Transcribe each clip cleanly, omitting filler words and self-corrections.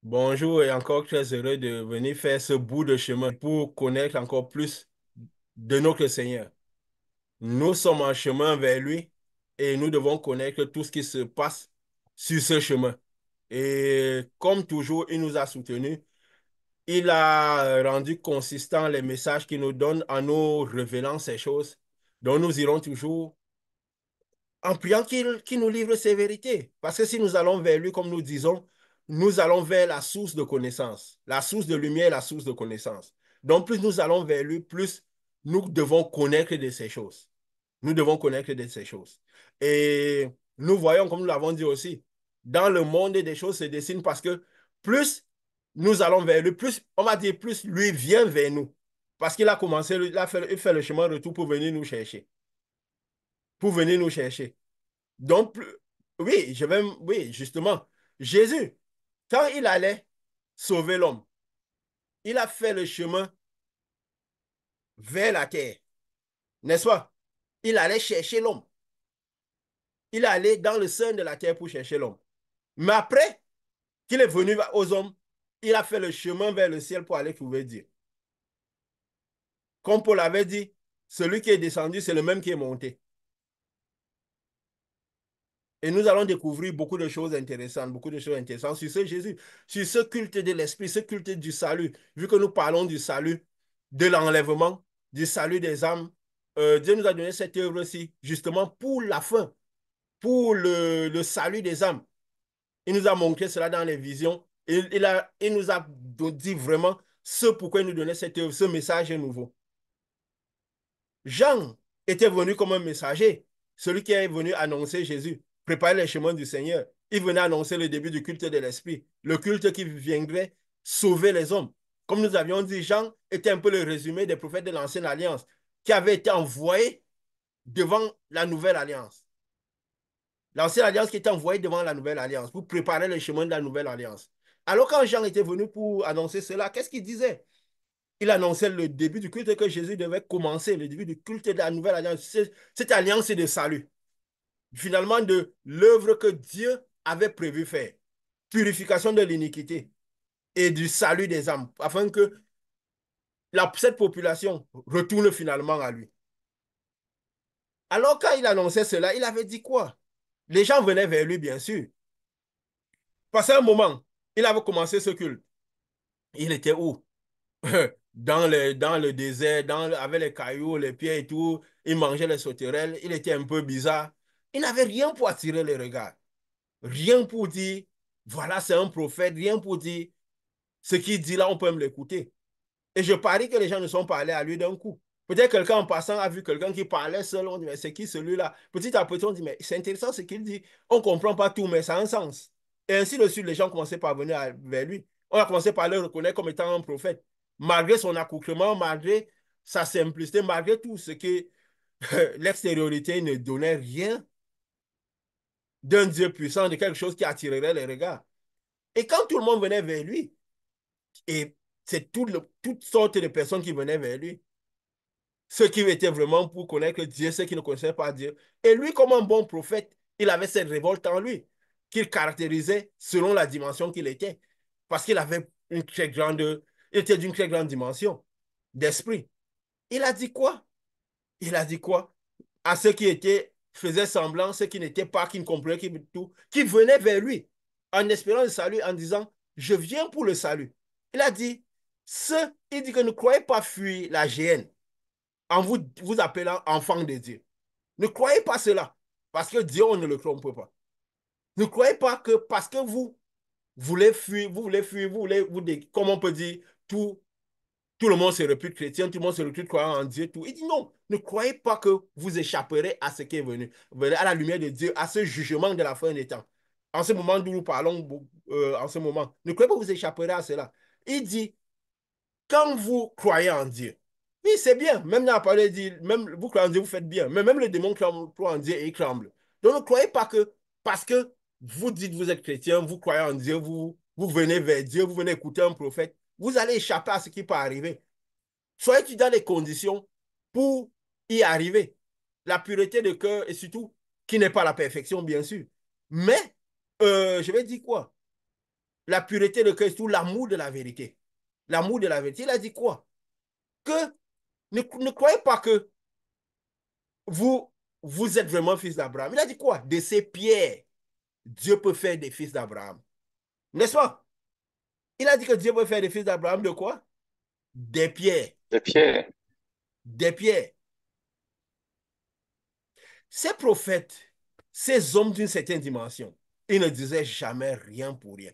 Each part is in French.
Bonjour et encore très heureux de venir faire ce bout de chemin pour connaître encore plus de notre Seigneur. Nous sommes en chemin vers lui et nous devons connaître tout ce qui se passe sur ce chemin. Et comme toujours, il nous a soutenus. Il a rendu consistant les messages qu'il nous donne en nous révélant ces choses. Donc nous irons toujours en priant qu'il nous livre ses vérités. Parce que si nous allons vers lui, comme nous disons, nous allons vers la source de connaissance, la source de lumière, la source de connaissance. Donc, plus nous allons vers lui, plus nous devons connaître de ces choses. Nous devons connaître de ces choses. Et nous voyons, comme nous l'avons dit aussi, dans le monde des choses se dessinent parce que plus nous allons vers lui, plus, on va dire, plus lui vient vers nous. Parce qu'il a commencé, il fait le chemin retour pour venir nous chercher. Pour venir nous chercher. Donc, oui, oui, justement, Jésus, quand il allait sauver l'homme, il a fait le chemin vers la terre, n'est-ce pas? Il allait chercher l'homme. Il allait dans le sein de la terre pour chercher l'homme. Mais après qu'il est venu aux hommes, il a fait le chemin vers le ciel pour aller trouver Dieu. Comme Paul avait dit, celui qui est descendu, c'est le même qui est monté. Et nous allons découvrir beaucoup de choses intéressantes sur ce Jésus, sur ce culte de l'esprit, ce culte du salut. Vu que nous parlons du salut, de l'enlèvement, du salut des âmes, Dieu nous a donné cette œuvre-ci, justement pour la fin, pour le salut des âmes. Il nous a montré cela dans les visions. Il nous a dit vraiment ce pourquoi il nous donnait cette œuvre, ce message nouveau. Jean était venu comme un messager, celui qui est venu annoncer Jésus, préparer les chemins du Seigneur. Il venait annoncer le début du culte de l'Esprit, le culte qui viendrait sauver les hommes. Comme nous avions dit, Jean était un peu le résumé des prophètes de l'Ancienne Alliance qui avaient été envoyés devant la Nouvelle Alliance. L'Ancienne Alliance qui était envoyée devant la Nouvelle Alliance pour préparer le chemin de la Nouvelle Alliance. Alors quand Jean était venu pour annoncer cela, qu'est-ce qu'il disait? Il annonçait le début du culte que Jésus devait commencer, le début du culte de la nouvelle alliance, cette alliance de salut. Finalement, de l'œuvre que Dieu avait prévu faire. Purification de l'iniquité et du salut des âmes, afin que cette population retourne finalement à lui. Alors, quand il annonçait cela, il avait dit quoi? Les gens venaient vers lui, bien sûr. Passé un moment, il avait commencé ce culte. Il était où? Dans le désert, avec les cailloux, les pieds et tout. Il mangeait les sauterelles. Il était un peu bizarre. Il n'avait rien pour attirer les regards. Rien pour dire, voilà, c'est un prophète. Rien pour dire, ce qu'il dit là, on peut me l'écouter. Et je parie que les gens ne sont pas allés à lui d'un coup. Peut-être quelqu'un en passant a vu quelqu'un qui parlait seul. On dit, mais c'est qui celui-là? Petit à petit, on dit, mais c'est intéressant ce qu'il dit. On ne comprend pas tout, mais ça a un sens. Et ainsi de suite, les gens commençaient par venir vers lui. On a commencé par le reconnaître comme étant un prophète. Malgré son accoutrement, malgré sa simplicité, malgré tout ce que l'extériorité ne donnait rien d'un Dieu puissant, de quelque chose qui attirerait les regards. Et quand tout le monde venait vers lui, et c'est toutes sortes de personnes qui venaient vers lui, ceux qui étaient vraiment pour connaître Dieu, ceux qui ne connaissaient pas Dieu. Et lui, comme un bon prophète, il avait cette révolte en lui, qu'il caractérisait selon la dimension qu'il était. Parce qu'il avait une très grande, il était d'une très grande dimension d'esprit. Il a dit quoi? Il a dit quoi? À ceux qui étaient, faisaient semblant, ceux qui n'étaient pas, qui ne comprenaient tout, qui venaient vers lui en espérant le salut, en disant, je viens pour le salut. Il a dit, il dit que ne croyez pas fuir la géhenne en vous appelant enfant de Dieu. Ne croyez pas cela, parce que Dieu, on ne le trompe pas. Ne croyez pas que parce que vous voulez fuir, comme on peut dire, tout le monde se répute chrétien, tout le monde se répute croyant en Dieu, tout. Il dit non, ne croyez pas que vous échapperez à ce qui est venu. Venez à la lumière de Dieu, à ce jugement de la fin des temps. En ce moment d'où nous parlons, en ce moment, ne croyez pas que vous échapperez à cela. Il dit, quand vous croyez en Dieu, oui, c'est bien. Même dans la parole, il dit, même vous croyez en Dieu, vous faites bien. Mais même le démon croit en Dieu et il tremble. Donc ne croyez pas que parce que vous dites que vous êtes chrétien, vous croyez en Dieu, vous venez vers Dieu, vous venez écouter un prophète, vous allez échapper à ce qui peut arriver. Soyez-tu dans les conditions pour y arriver. La pureté de cœur et surtout, qui n'est pas la perfection, bien sûr. Mais, je vais dire quoi? la pureté de cœur, surtout l'amour de la vérité. L'amour de la vérité. Il a dit quoi? Que ne croyez pas que vous, vous êtes vraiment fils d'Abraham. Il a dit quoi? De ces pierres, Dieu peut faire des fils d'Abraham. N'est-ce pas? Il a dit que Dieu peut faire des fils d'Abraham de quoi? Des pierres. De Pierre. Des pierres. Ces prophètes, ces hommes d'une certaine dimension, ils ne disaient jamais rien pour rien.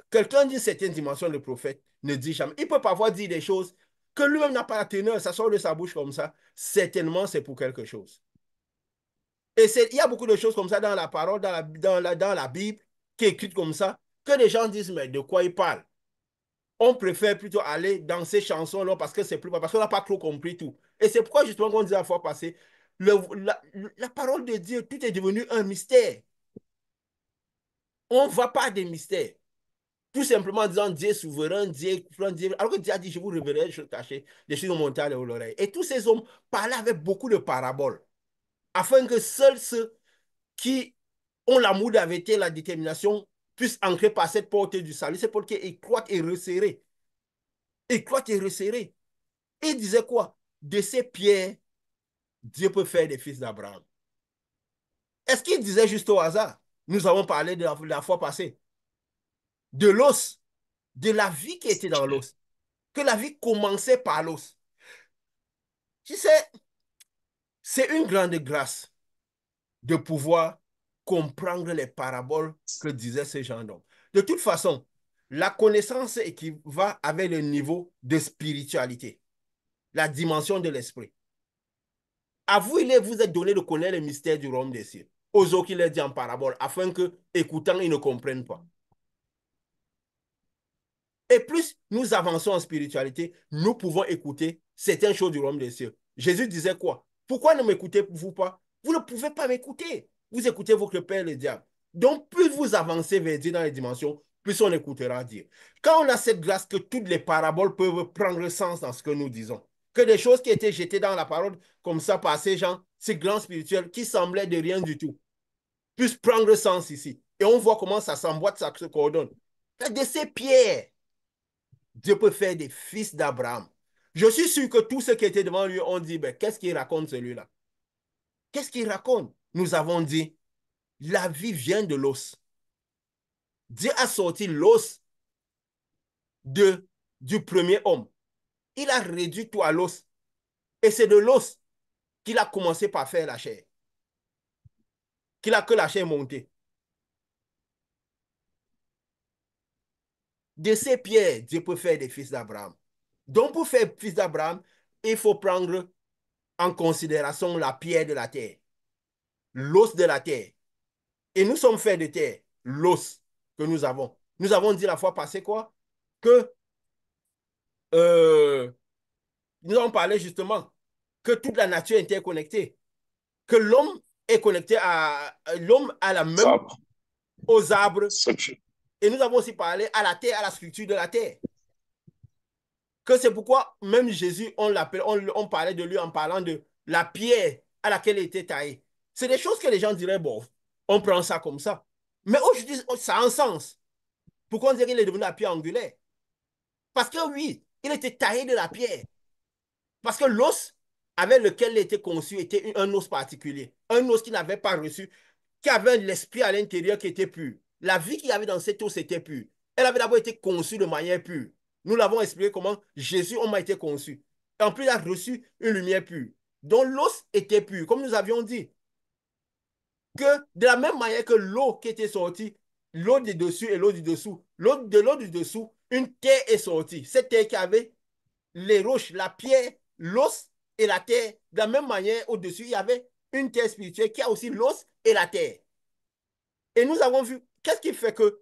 Quelqu'un d'une certaine dimension de prophète ne dit jamais. Il peut parfois dire des choses que lui-même n'a pas la teneur, ça sort de sa bouche comme ça. Certainement, c'est pour quelque chose. Et il y a beaucoup de choses comme ça dans la parole, dans la Bible, qui est écrite comme ça, que les gens disent, mais de quoi ils parlent? On préfère plutôt aller dans ces chansons-là parce que c'est plus parce qu'on n'a pas trop compris tout. Et c'est pourquoi justement qu'on disait la fois passée, la parole de Dieu, tout est devenu un mystère. On ne va pas des mystères. Tout simplement en disant Dieu est souverain, Dieu est grand, Dieu. Alors que Dieu a dit, je vous révélerai des choses cachées, des choses montées à l'oreille. Et tous ces hommes parlaient avec beaucoup de paraboles, afin que seuls ceux qui ont l'amour de la vérité, la détermination, puissent entrer par cette porte du salut, cette porte qui est étroite et resserrée. Étroite et resserrée. Et il disait quoi? De ces pierres, Dieu peut faire des fils d'Abraham. Est-ce qu'il disait juste au hasard? Nous avons parlé de la fois passée. De l'os, de la vie qui était dans l'os. Que la vie commençait par l'os. Tu sais, c'est une grande grâce de pouvoir comprendre les paraboles que disaient ces gens d'hommes. De toute façon, la connaissance équivaut avec le niveau de spiritualité, la dimension de l'esprit. À vous, il vous est donné de connaître le mystère du royaume des cieux. Aux autres, il est dit en parabole, afin que, écoutant, ils ne comprennent pas. Et plus nous avançons en spiritualité, nous pouvons écouter certaines choses du royaume des cieux. Jésus disait quoi? Pourquoi ne m'écoutez-vous pas? Vous ne pouvez pas m'écouter. Vous écoutez votre père, le diable. Donc, plus vous avancez vers Dieu dans les dimensions, plus on écoutera Dieu. Quand on a cette grâce que toutes les paraboles peuvent prendre sens dans ce que nous disons, que des choses qui étaient jetées dans la parole comme ça par ces gens, ces grands spirituels qui semblaient de rien du tout, puissent prendre sens ici. Et on voit comment ça s'emboîte, ça se coordonne. De ces pierres, Dieu peut faire des fils d'Abraham. Je suis sûr que tous ceux qui étaient devant lui ont dit, ben, qu'est-ce qu'il raconte celui-là? Qu'est-ce qu'il raconte? Nous avons dit, la vie vient de l'os. Dieu a sorti l'os du premier homme. Il a réduit tout à l'os. Et c'est de l'os qu'il a commencé par faire la chair. Que la chair est montée. De ces pierres, Dieu peut faire des fils d'Abraham. Donc, pour faire fils d'Abraham, il faut prendre en considération la pierre de la terre, l'os de la terre. Et nous sommes faits de terre, l'os que nous avons. Nous avons dit la fois passée quoi? Que euh, nous avons parlé justement que toute la nature est interconnectée, que l'homme est connecté à l'homme à la même Sabre. aux arbres. Structure. Et nous avons aussi parlé à la terre, à la structure de la terre. Que c'est pourquoi même Jésus, on l'appelle, on parlait de lui en parlant de la pierre à laquelle il était taillé. C'est des choses que les gens diraient, bon, on prend ça comme ça. Mais aujourd'hui, ça a un sens. Pourquoi on dirait qu'il est devenu la pierre angulaire? Parce que oui, il était taillé de la pierre. Parce que l'os avec lequel il était conçu était un os particulier. Un os qui n'avait pas reçu, qui avait l'esprit à l'intérieur qui était pur. La vie qu'il y avait dans cet os était pure. Elle avait d'abord été conçue de manière pure. Nous l'avons expliqué comment Jésus a été conçu. Et en plus, il a reçu une lumière pure. Donc l'os était pur, comme nous avions dit. Que de la même manière que l'eau qui était sortie, l'eau du dessus et l'eau du dessous, l'eau du dessous, une terre est sortie. Cette terre qui avait les roches, la pierre, l'os et la terre. De la même manière, au-dessus, il y avait une terre spirituelle qui a aussi l'os et la terre. Et nous avons vu, qu'est-ce qui fait que,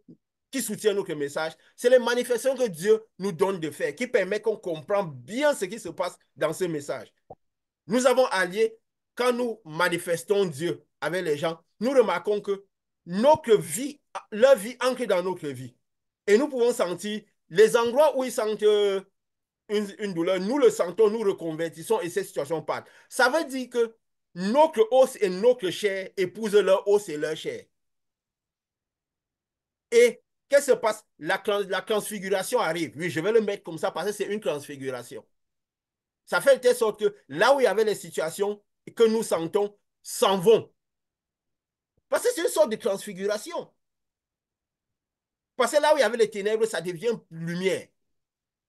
qui soutient notre message? C'est les manifestations que Dieu nous donne de faire, qui permet qu'on comprenne bien ce qui se passe dans ce message. Nous avons allié, quand nous manifestons Dieu avec les gens, nous remarquons que notre vie, leur vie entre dans notre vie. Et nous pouvons sentir les endroits où ils sentent une douleur, nous le sentons, nous reconvertissons et cette situation part. Ça veut dire que notre os et notre chair épousent leur os et leur chair. Et qu'est-ce qui se passe? La transfiguration arrive. Oui, je vais le mettre comme ça parce que c'est une transfiguration. Ça fait de telle sorte que là où il y avait les situations que nous sentons s'en vont. Parce que c'est une sorte de transfiguration. Parce que là où il y avait les ténèbres, ça devient lumière.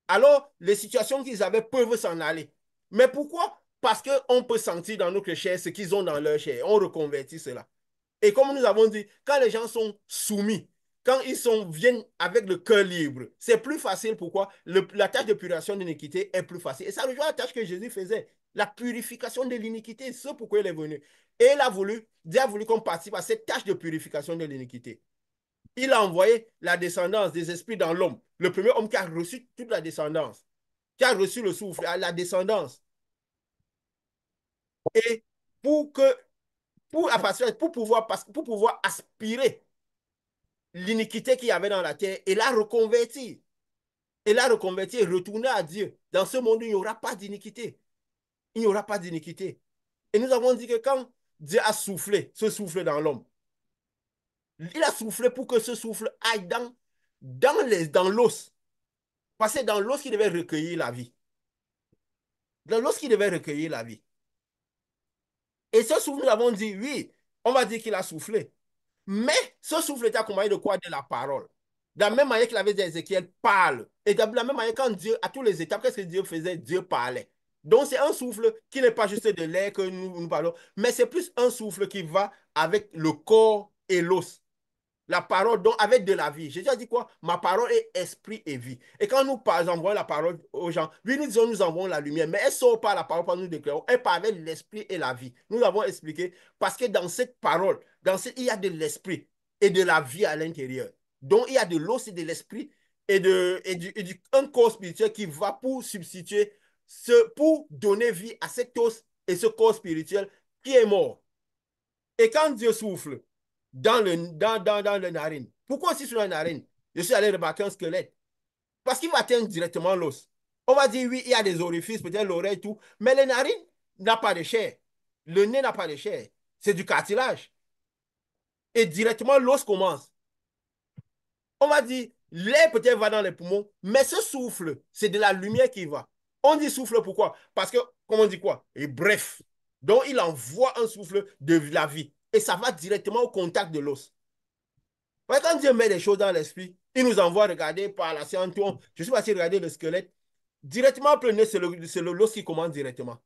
Alors, les situations qu'ils avaient peuvent s'en aller. Mais pourquoi? Parce qu'on peut sentir dans notre chair ce qu'ils ont dans leur chair. On reconvertit cela. Et comme nous avons dit, quand les gens sont soumis, quand viennent avec le cœur libre, c'est plus facile. Pourquoi? La tâche de purification de l'iniquité est plus facile. Et ça rejoint la tâche que Jésus faisait, la purification de l'iniquité. C'est pourquoi il est venu. Et Dieu a voulu qu'on participe à cette tâche de purification de l'iniquité. Il a envoyé la descendance des esprits dans l'homme. Le premier homme qui a reçu toute la descendance, qui a reçu le souffle, la descendance. Et pour que, pour pouvoir aspirer l'iniquité qu'il y avait dans la terre et la reconvertir. Et la reconvertir, retourner à Dieu. Dans ce monde, il n'y aura pas d'iniquité. Il n'y aura pas d'iniquité. Et nous avons dit que quand Dieu a soufflé, ce souffle dans l'homme, il a soufflé pour que ce souffle aille dans l'os. Parce que dans l'os qui devait recueillir la vie. Dans l'os qui devait recueillir la vie. Et ce souffle, nous avons dit, oui, on va dire qu'il a soufflé. Mais ce souffle était accompagné de quoi? De la parole. De la même manière qu'il avait dit à Ézéchiel, parle. Et de la même manière, quand Dieu, à toutes les étapes, qu'est-ce que Dieu faisait? Dieu parlait. Donc, c'est un souffle qui n'est pas juste de l'air que nous parlons, mais c'est plus un souffle qui va avec le corps et l'os. La parole, donc, avec de la vie. Jésus a dit quoi? Ma parole est esprit et vie. Et quand nous envoyons la parole aux gens, oui, nous disons, nous envoyons la lumière, mais elle ne sort pas la parole par nous déclarons. Elle part avec l'esprit et la vie. Nous l'avons expliqué parce que dans cette parole, il y a de l'esprit et de la vie à l'intérieur. Donc, il y a de l'os et de l'esprit un corps spirituel qui va pour substituer, pour donner vie à cet os et ce corps spirituel qui est mort. Et quand Dieu souffle dans le narine, pourquoi aussi sur la narine? Je suis allé remarquer un squelette. Parce qu'il va atteindre directement l'os. On va dire, oui, il y a des orifices, peut-être l'oreille, tout, mais les narines n'ont pas de chair. Le nez n'a pas de chair. C'est du cartilage. Et directement, l'os commence. On va dire, l'air peut-être va dans les poumons, mais ce souffle, c'est de la lumière qui va. On dit souffle pourquoi? Parce que, comme on dit quoi? Et bref. Donc, il envoie un souffle de la vie. Et ça va directement au contact de l'os. Quand Dieu met des choses dans l'esprit, il nous envoie regarder par la science. Je suis passé regarder le squelette. Directement, le nez, c'est l'os qui commande directement.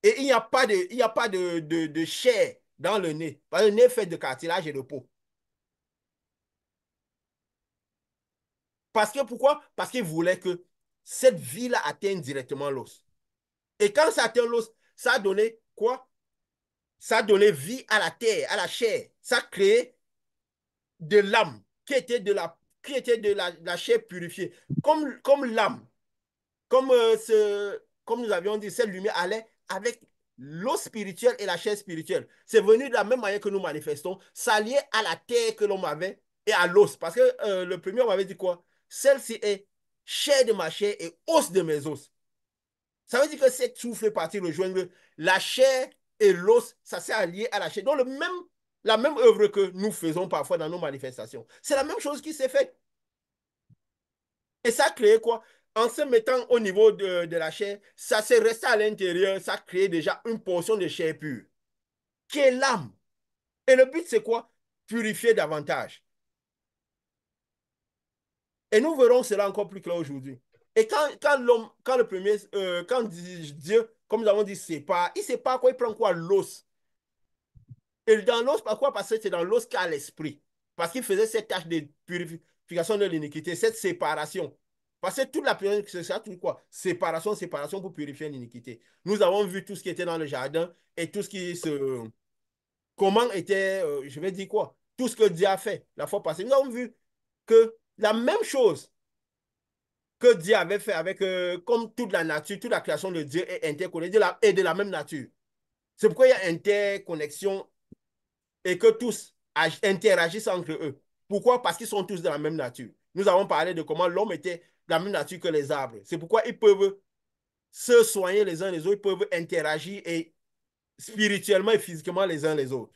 Et il n'y a pas de chair dans le nez. Parce que le nez est fait de cartilage et de peau. Parce que pourquoi? Parce qu'il voulait que cette vie-là atteigne directement l'os. Et quand ça atteint l'os, ça a donné quoi? Ça a donné vie à la terre, à la chair. Ça a créé de l'âme qui était la chair purifiée. Comme l'âme, comme nous avions dit, cette lumière allait avec l'eau spirituelle et la chair spirituelle. C'est venu de la même manière que nous manifestons, s'allier à la terre que l'homme avait et à l'os. Parce que le premier, on m'avait dit quoi? Celle-ci est chair de ma chair et os de mes os. Ça veut dire que cette souffle est partie rejoindre la chair et l'os, ça s'est allié à la chair. Donc, la même œuvre que nous faisons parfois dans nos manifestations. C'est la même chose qui s'est faite. Et ça a créé quoi? En se mettant au niveau de la chair, ça s'est resté à l'intérieur, ça a créé déjà une portion de chair pure, qui est l'âme. Et le but, c'est quoi? Purifier davantage. Et nous verrons cela encore plus clair aujourd'hui. Et quand le premier, quand Dieu, comme nous avons dit, sépare, il sépare quoi? Il prend quoi? L'os. Et dans l'os, pourquoi? Parce que c'est dans l'os qu'a l'esprit. Parce qu'il faisait cette tâche de purification de l'iniquité, cette séparation. Parce que toute la purification, c'est ça, tout quoi? Séparation, séparation pour purifier l'iniquité. Nous avons vu tout ce qui était dans le jardin et tout ce qui se. Comment était, je vais dire quoi? Tout ce que Dieu a fait la fois passée. Nous avons vu que la même chose que Dieu avait fait avec, comme toute la nature, toute la création de Dieu est interconnectée et de la même nature. C'est pourquoi il y a interconnexion et que tous interagissent entre eux. Pourquoi? Parce qu'ils sont tous de la même nature. Nous avons parlé de comment l'homme était de la même nature que les arbres. C'est pourquoi ils peuvent se soigner les uns les autres, ils peuvent interagir et spirituellement et physiquement les uns les autres.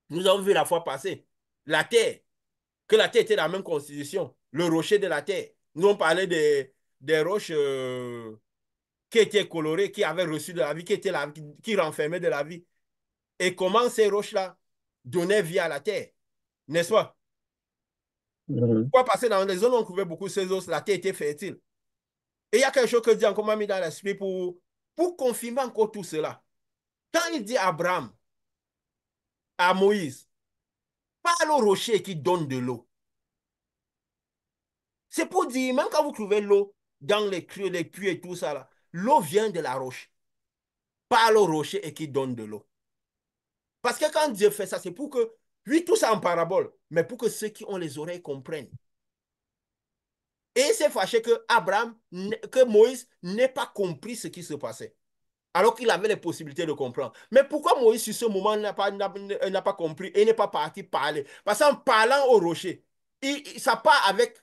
Nous avons vu la fois passée la terre. que la terre était la même constitution, le rocher de la terre. Nous, on parlait des roches qui étaient colorées, qui avaient reçu de la vie, qui renfermaient de la vie. Et comment ces roches-là donnaient vie à la terre, n'est-ce pas? Mhm. Pourquoi? Parce que dans les zones où on trouvait beaucoup ces os, la terre était fertile. Et il y a quelque chose que Dieu encore m'a mis dans l'esprit pour confirmer encore tout cela. Quand il dit à Abraham, à Moïse, parle au rocher qui donne de l'eau. C'est pour dire, même quand vous trouvez l'eau dans les creux, les puits et tout ça, là, l'eau vient de la roche. Parle au rocher et qui donne de l'eau. Parce que quand Dieu fait ça, c'est pour que, lui, tout ça en parabole, mais pour que ceux qui ont les oreilles comprennent. Et il s'est fâché que Moïse n'ait pas compris ce qui se passait, alors qu'il avait les possibilités de comprendre. Mais pourquoi Moïse, sur ce moment, n'a pas compris et n'est pas parti parler? Parce qu'en parlant au rocher, ça part avec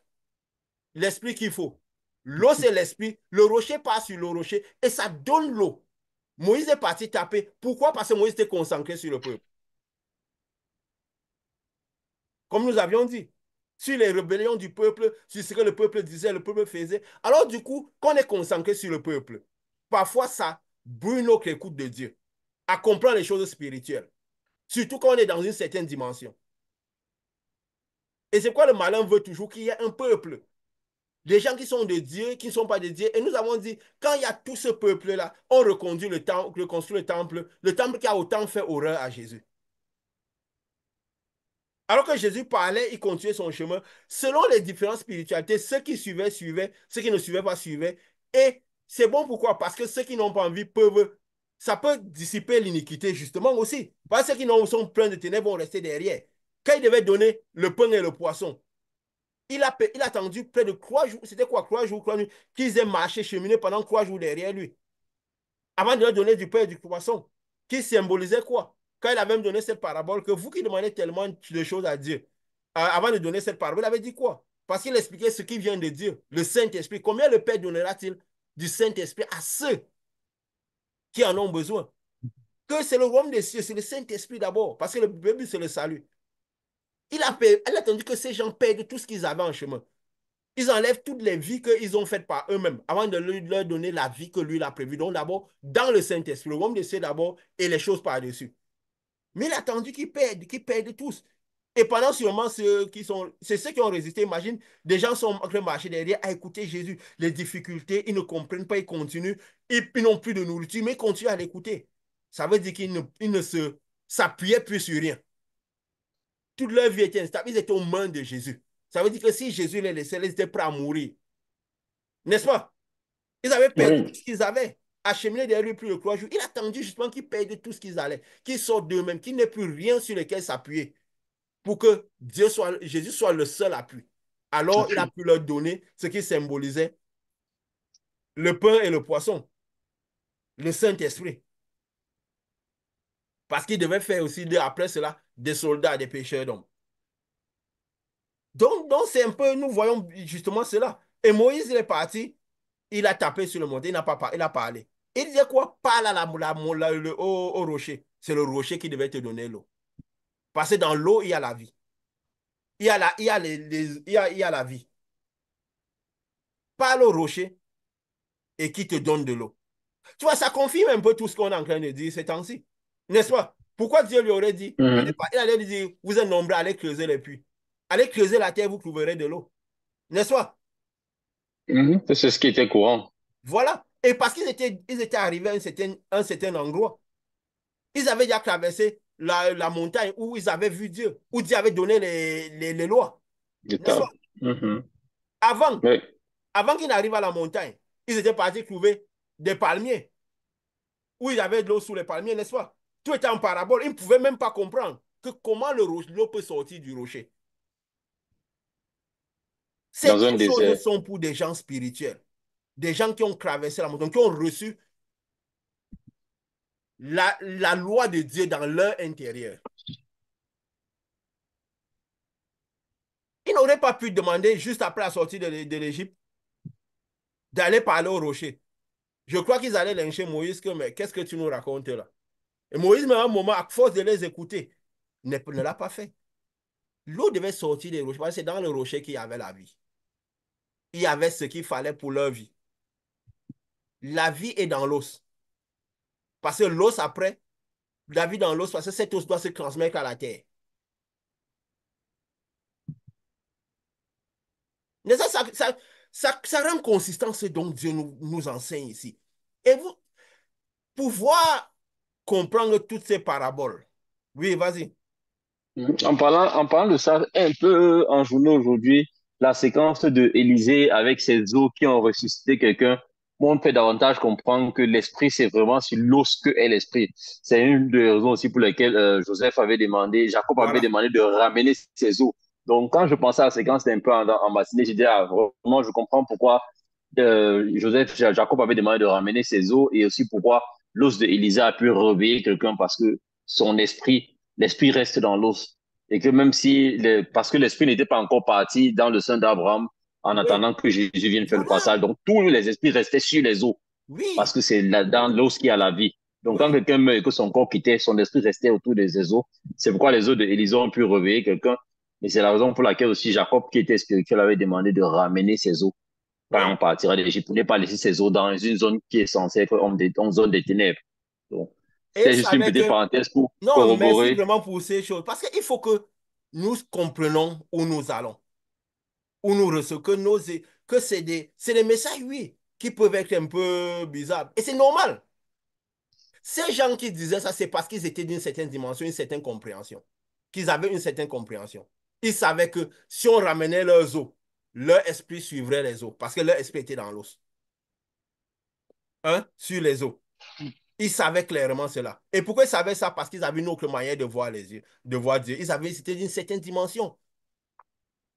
l'esprit qu'il faut. L'eau, c'est l'esprit. Le rocher part sur le rocher et ça donne l'eau. Moïse est parti taper. Pourquoi? Parce que Moïse était concentré sur le peuple. Comme nous avions dit, sur les rébellions du peuple, sur ce que le peuple disait, le peuple faisait. Alors du coup, quand on est concentré sur le peuple, parfois ça brûle notre écoute de Dieu, à comprendre les choses spirituelles, surtout quand on est dans une certaine dimension. Et c'est quoi le malin veut toujours qu'il y ait un peuple, des gens qui sont de Dieu, qui ne sont pas de Dieu. Et nous avons dit, quand il y a tout ce peuple-là, on reconduit reconstruit le temple qui a autant fait horreur à Jésus. Alors que Jésus parlait, il continuait son chemin. Selon les différentes spiritualités, ceux qui suivaient, suivaient, ceux qui ne suivaient pas, suivaient. Et c'est bon pourquoi? Parce que ceux qui n'ont pas envie peuvent, ça peut dissiper l'iniquité justement aussi. Parce que ceux qui sont pleins de ténèbres vont rester derrière. Quand il devait donner le pain et le poisson, il a attendu près de 3 jours, c'était quoi, 3 jours, 3 nuits, qu'ils aient marché, cheminé pendant 3 jours derrière lui avant de leur donner du pain et du poisson, qui symbolisait quoi? Quand il a même donné cette parabole, que vous qui demandez tellement de choses à Dieu, avant de donner cette parabole, il avait dit quoi? Parce qu'il expliquait ce qui vient de Dieu, le Saint-Esprit. Combien le Père donnera-t-il du Saint-Esprit à ceux qui en ont besoin? Que c'est le royaume des cieux, c'est le Saint-Esprit d'abord, parce que le but, c'est le salut. Il a attendu que ces gens perdent tout ce qu'ils avaient en chemin. Ils enlèvent toutes les vies qu'ils ont faites par eux-mêmes avant de leur donner la vie que lui a prévue. Donc d'abord, dans le Saint-Esprit, le royaume des cieux d'abord et les choses par-dessus. Mais il a attendu qu'ils perdent tous. Et pendant ce moment, c'est ceux qui ont résisté. Imagine, des gens sont en train de marcher derrière à écouter Jésus. Les difficultés, ils ne comprennent pas, ils continuent. Ils n'ont plus de nourriture, mais ils continuent à l'écouter. Ça veut dire qu'ils ne s'appuyaient plus sur rien. Toute leur vie était instable. Ils étaient aux mains de Jésus. Ça veut dire que si Jésus les laissait, ils étaient prêts à mourir. N'est-ce pas? Ils avaient perdu tout Oui. ce qu'ils avaient, acheminé derrière lui plus de 3 jours. Il a attendu justement qu'ils perdent tout ce qu'ils allaient, qu'ils sortent d'eux-mêmes, qu'il n'ait plus rien sur lequel s'appuyer pour que Jésus soit le seul appui. Alors, il a Appui. pu leur donner ce qui symbolisait le pain et le poisson, le Saint-Esprit. Parce qu'il devait faire aussi, après cela, des soldats, des pêcheurs d'hommes. Donc c'est un peu, nous voyons justement cela. Et Moïse, il est parti, il a tapé sur le monté, il a parlé. Il disait quoi? Parle à au rocher. C'est le rocher qui devait te donner l'eau. Parce que dans l'eau, il y a la vie. Il y a la vie. Parle au rocher et qui te donne de l'eau. Tu vois, ça confirme un peu tout ce qu'on est en train de dire ces temps-ci. N'est-ce pas? Pourquoi Dieu lui aurait dit, Mhm. il allait lui dire, vous êtes nombreux, allez creuser les puits. Allez creuser la terre, vous trouverez de l'eau. N'est-ce pas? Mhm. Ça, c'est ce qui était courant. Voilà. Et parce ils étaient arrivés à un certain endroit. Ils avaient déjà traversé la montagne où ils avaient vu Dieu, où Dieu avait donné les lois. Du N'est-ce pas? temps. Mhm. Avant, Oui. avant qu'ils n'arrivent à la montagne, ils étaient partis trouver des palmiers, où il y avait de l'eau sous les palmiers, n'est-ce pas? Tout était en parabole. Ils ne pouvaient même pas comprendre que comment l'eau peut sortir du rocher. Dans un Certaines choses désert. sont pour des gens spirituels, des gens qui ont traversé la montagne, qui ont reçu la loi de Dieu dans leur intérieur. Ils n'auraient pas pu demander, juste après la sortie de l'Égypte, d'aller parler au rocher. Je crois qu'ils allaient lyncher Moïse, mais qu'est-ce que tu nous racontes là? Et Moïs, mais à un moment, à force de les écouter, ne l'a pas fait. L'eau devait sortir des rochers, parce que c'est dans le rocher qu'il y avait la vie. Il y avait ce qu'il fallait pour leur vie. La vie est dans l'os. Parce que l'os, après, la vie dans l'os, parce que cet os doit se transmettre à la terre. Mais ça rend consistant ce dont Dieu nous enseigne ici. Et vous, pouvoir comprendre toutes ces paraboles. Oui, vas-y. En parlant de ça, un peu en journée aujourd'hui, la séquence de Élysée avec ses os qui ont ressuscité quelqu'un, on fait davantage comprendre que l'esprit, c'est vraiment sur l'os que est l'esprit. C'est une des raisons aussi pour lesquelles Jacob avait Voilà. demandé de ramener ses os. Donc, quand je pensais à la séquence, c'était un peu embassiné. J'ai dit, ah, vraiment, je comprends pourquoi Jacob avait demandé de ramener ses os et aussi pourquoi l'os de Élysée a pu réveiller quelqu'un parce que l'esprit reste dans l'os. Et que même si, parce que l'esprit n'était pas encore parti dans le sein d'Abraham en Oui. attendant que Jésus vienne faire le Voilà. passage. Donc, tous les esprits restaient sur les os parce Oui. que c'est dans l'os qu'il y a la vie. Donc, quand Oui. quelqu'un meurt et que son corps quittait, son esprit restait autour des os. C'est pourquoi les os d'Élisée ont pu réveiller quelqu'un. Et c'est la raison pour laquelle aussi Jacob, qui était spirituel, avait demandé de ramener ses os quand Oui. on partira d'Égypte pour ne pas laisser ses os dans une zone qui est censée être une zone des ténèbres. Donc, Et il c'était juste une savait petite que... parenthèse pour Non, merci corroborer. vraiment pour ces choses. Parce qu'il faut que nous comprenions où nous allons, où nous recevons, que c'est des messages, oui, qui peuvent être un peu bizarres. Et c'est normal. Ces gens qui disaient ça, c'est parce qu'ils étaient d'une certaine dimension, une certaine compréhension. Qu'ils avaient une certaine compréhension. Ils savaient que si on ramenait leurs os, leur esprit suivrait les os, parce que leur esprit était dans l'os. Hein? Sur les os. Ils savaient clairement cela. Et pourquoi ils savaient ça? Parce qu'ils avaient une autre manière de voir les yeux, de voir Dieu. C'était d'une certaine dimension.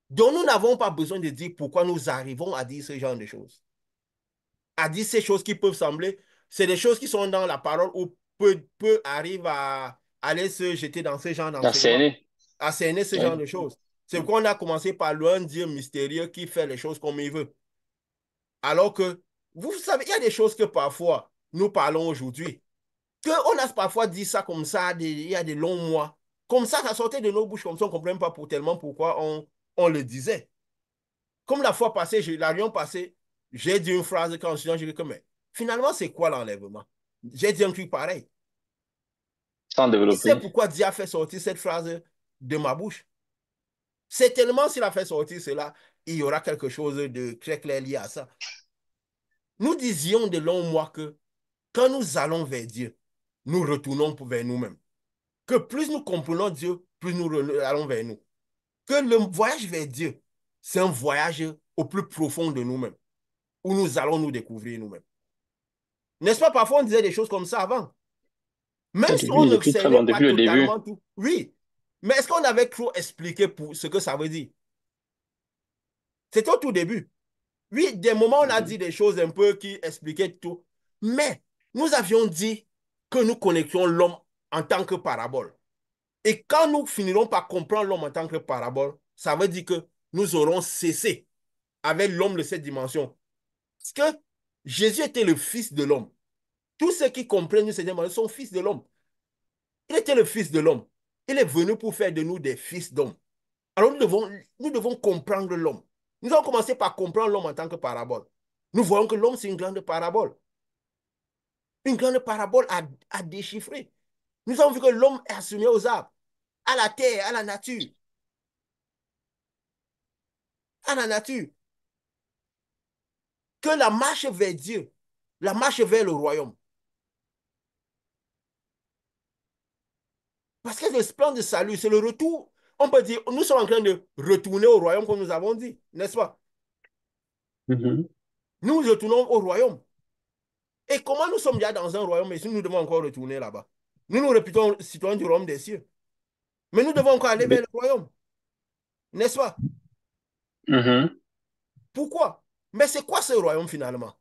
Donc nous n'avons pas besoin de dire pourquoi nous arrivons à dire ce genre de choses. À dire ces choses qui peuvent sembler, c'est des choses qui sont dans la parole où peu arrivent à aller se jeter dans ce genre La d'enseignement, scène. à cerner ce genre Oui. de choses. C'est pourquoi on a commencé par l'un Dieu mystérieux qui fait les choses comme il veut. Alors que, vous savez, il y a des choses que parfois nous parlons aujourd'hui, qu'on a parfois dit ça comme ça, il y a des longs mois. Comme ça sortait de nos bouches, comme ça, on ne comprend pas tellement pourquoi on le disait. Comme la fois passée, la réunion passée, j'ai dit une phrase quand je dis que, mais finalement, c'est quoi l'enlèvement? J'ai dit un truc pareil. Sans Qui sait développer. pourquoi Dieu a fait sortir cette phrase de ma bouche? C'est tellement s'il a fait sortir cela, il y aura quelque chose de très clair lié à ça. Nous disions de longs mois que quand nous allons vers Dieu, nous retournons vers nous-mêmes. Que plus nous comprenons Dieu, plus nous allons vers nous. Que le voyage vers Dieu, c'est un voyage au plus profond de nous-mêmes, où nous allons nous découvrir nous-mêmes. N'est-ce pas? Parfois, on disait des choses comme ça avant. Même si on ne Depuis très cernait longtemps, pas depuis le début. totalement tout. Oui. Mais est-ce qu'on avait trop expliqué pour ce que ça veut dire? C'était au tout début. Oui, des moments, on a dit Mhm. des choses un peu qui expliquaient tout. Mais nous avions dit que nous connections l'homme en tant que parabole. Et quand nous finirons par comprendre l'homme en tant que parabole, ça veut dire que nous aurons cessé avec l'homme de cette dimension. Parce que Jésus était le fils de l'homme. Tous ceux qui comprennent cette dimension sont fils de l'homme. Il était le fils de l'homme. Il est venu pour faire de nous des fils d'hommes. Alors nous devons comprendre l'homme. Nous avons commencé par comprendre l'homme en tant que parabole. Nous voyons que l'homme, c'est une grande parabole. Une grande parabole à déchiffrer. Nous avons vu que l'homme est assumé aux arbres, à la terre, à la nature. À la nature. Que la marche vers Dieu, la marche vers le royaume. Parce que le plan de salut, c'est le retour. On peut dire, nous sommes en train de retourner au royaume comme nous avons dit, n'est-ce pas? Mhm. Nous retournons au royaume. Et comment nous sommes déjà dans un royaume et si nous devons encore retourner là-bas? Nous nous réputons citoyens du royaume des cieux. Mais nous devons encore aller vers Mais- le royaume, n'est-ce pas? Mhm. Pourquoi? Mais c'est quoi ce royaume finalement?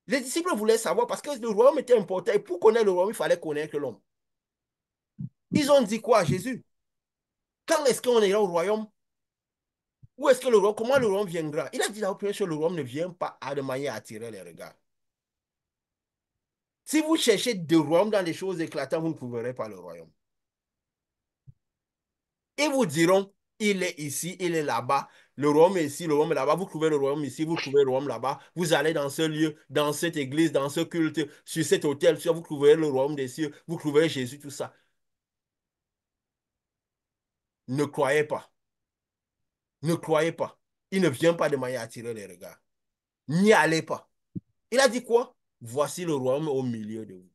Les disciples voulaient savoir parce que le royaume était important et pour connaître le royaume, il fallait connaître l'homme. Ils ont dit quoi à Jésus? Quand est-ce qu'on ira au royaume? Où est-ce que le royaume, comment le royaume viendra? Il a dit la première chose, le royaume ne vient pas de manière à attirer les regards. Si vous cherchez de royaume dans les choses éclatantes, vous ne trouverez pas le royaume. Ils vous diront, il est ici, il est là-bas. Le royaume est ici, le royaume est là-bas. Vous trouvez le royaume ici, vous trouvez le royaume là-bas. Vous allez dans ce lieu, dans cette église, dans ce culte, sur cet hôtel, vous trouverez le royaume des cieux, vous trouverez Jésus, tout ça. Ne croyez pas. Ne croyez pas. Il ne vient pas de manière à attirer les regards. N'y allez pas. Il a dit quoi? Voici le royaume au milieu de vous.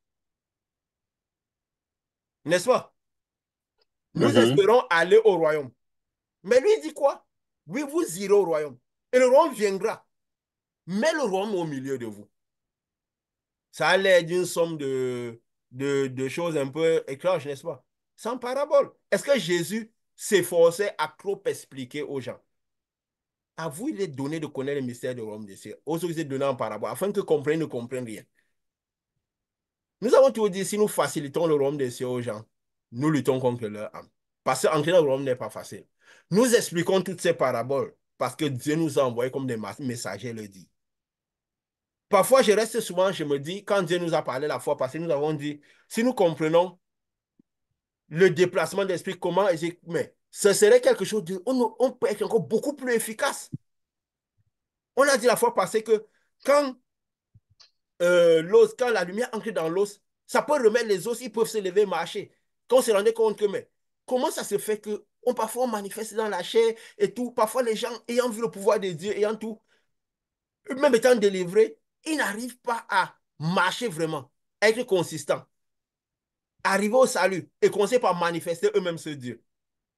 N'est-ce pas? Nous Mhm. espérons aller au royaume. Mais lui, il dit quoi? Oui, vous irez au royaume. Et le royaume viendra. Mais le royaume au milieu de vous. Ça a l'air d'une somme de choses un peu étranges, n'est-ce pas? Sans parabole. Est-ce que Jésus s'efforçait à trop expliquer aux gens? À vous, il est donné de connaître le mystère du royaume des cieux. Aux autres, il est donné en parabole, afin que comprennent, ne comprennent rien. Nous avons toujours dit, si nous facilitons le royaume des cieux aux gens, nous luttons contre leur âme. Parce qu'entrer dans le royaume n'est pas facile. Nous expliquons toutes ces paraboles parce que Dieu nous a envoyés comme des messagers, le dit. Parfois, je reste souvent, je me dis, quand Dieu nous a parlé la fois passée, nous avons dit, si nous comprenons le déplacement d'esprit, comment, mais ce serait quelque chose de, on peut être encore beaucoup plus efficace. On a dit la fois passée que quand l'os, quand la lumière entre dans l'os, ça peut remettre les os, ils peuvent se lever et marcher. Quand on se rendait compte que, mais comment ça se fait que parfois on manifeste dans la chair et tout, parfois les gens ayant vu le pouvoir de Dieu, ayant tout, même étant délivrés, ils n'arrivent pas à marcher vraiment, à être consistants, arriver au salut et commencer par manifester eux-mêmes ce Dieu.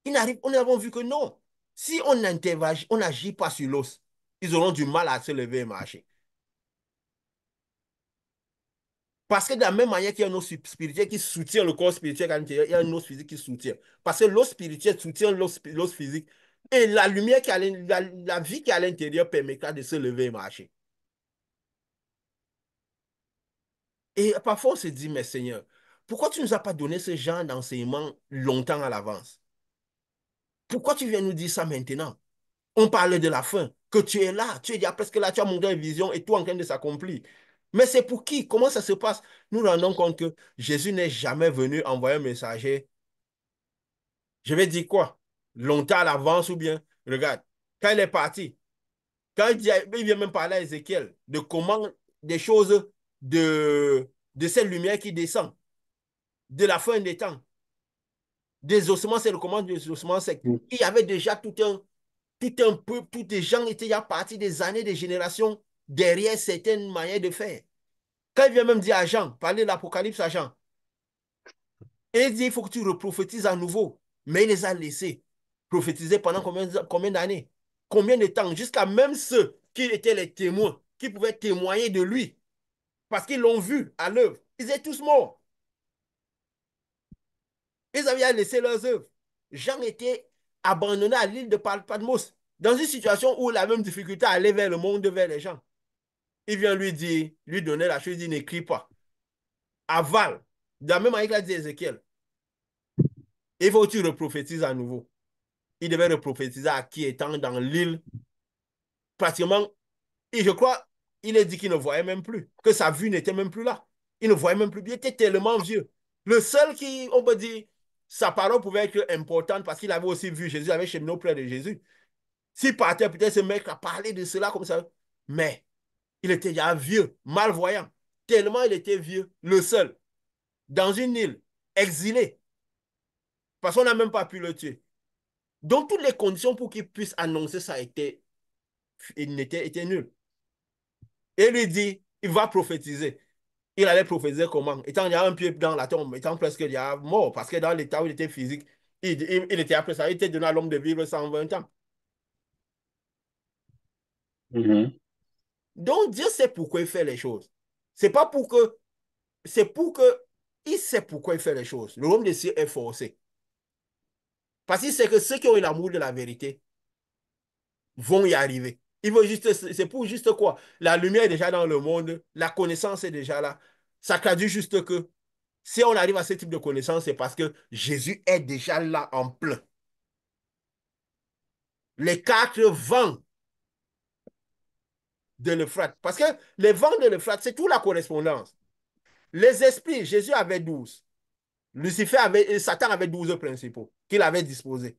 On a vu que non. Si on interagit, on n'agit pas sur l'os, ils auront du mal à se lever et marcher. Parce que de la même manière qu'il y a un os spirituel qui soutient le corps spirituel à l'intérieur, il y a un os physique qui soutient. Parce que l'os spirituel soutient l'os physique. Et la lumière la vie qui est à l'intérieur permettra de se lever et marcher. Et parfois, on se dit, mais Seigneur, pourquoi tu ne nous as pas donné ce genre d'enseignement longtemps à l'avance? Pourquoi tu viens nous dire ça maintenant? On parlait de la fin, que tu es là, tu es déjà presque là, tu as montré une vision et tout en train de s'accomplir. Mais c'est pour qui? Comment ça se passe? Nous nous rendons compte que Jésus n'est jamais venu envoyer un messager. Je vais dire quoi? Longtemps à l'avance ou bien, regarde, quand il est parti, quand il vient même parler à Ézéchiel de comment des choses de cette lumière qui descend, de la fin des temps, des ossements, c'est le commande des ossements secs. Il y avait déjà tout un peuple, tous les gens étaient déjà partis des années, des générations derrière certaines manières de faire. Quand il vient même dire à Jean, parler de l'Apocalypse à Jean, et il dit, il faut que tu reprophétises à nouveau. Mais il les a laissés prophétiser pendant combien d'années? Combien de temps? Jusqu'à même ceux qui étaient les témoins, qui pouvaient témoigner de lui, parce qu'ils l'ont vu à l'œuvre. Ils étaient tous morts. Ils avaient laissé leurs œuvres. Jean était abandonné à l'île de Patmos, dans une situation où la même difficulté à aller vers le monde, vers les gens. Il vient lui dire, lui donner la chose, il dit, n'écris pas. Avale. De la même manière qu'il a dit Ézéchiel, il faut que tu reprophétises à nouveau. Il devait reprophétiser à qui étant dans l'île, pratiquement, et je crois, il a dit qu'il ne voyait même plus, que sa vue n'était même plus là. Il ne voyait même plus bien, il était tellement vieux. Le seul qui, on peut dire, sa parole pouvait être importante parce qu'il avait aussi vu Jésus, il avait cheminé auprès de Jésus. S'il partait peut-être se mettre à parler de cela comme ça, mais il était déjà vieux, malvoyant, tellement il était vieux, le seul, dans une île, exilé, parce qu'on n'a même pas pu le tuer. Donc, toutes les conditions pour qu'il puisse annoncer ça étaient nulles. Et lui dit, il va prophétiser. Il allait prophétiser comment? Étant déjà un pied dans la tombe, étant presque déjà mort, parce que dans l'état où il était physique, il était après ça, il était donné à l'homme de vivre 120 ans. Mhm. Donc, Dieu sait pourquoi il fait les choses. C'est pas pour que, c'est pour que, il sait pourquoi il fait les choses. Le royaume des cieux est forcé. Parce qu'il sait que ceux qui ont l'amour de la vérité vont y arriver. Il veut juste, c'est pour juste quoi? La lumière est déjà dans le monde, la connaissance est déjà là. Ça traduit juste que si on arrive à ce type de connaissance, c'est parce que Jésus est déjà là en plein. Les quatre vents de l'Euphrate. Parce que les vents de l'Euphrate, c'est toute la correspondance. Les esprits, Jésus avait 12. Lucifer avait, Satan avait 12 principaux qu'il avait disposés.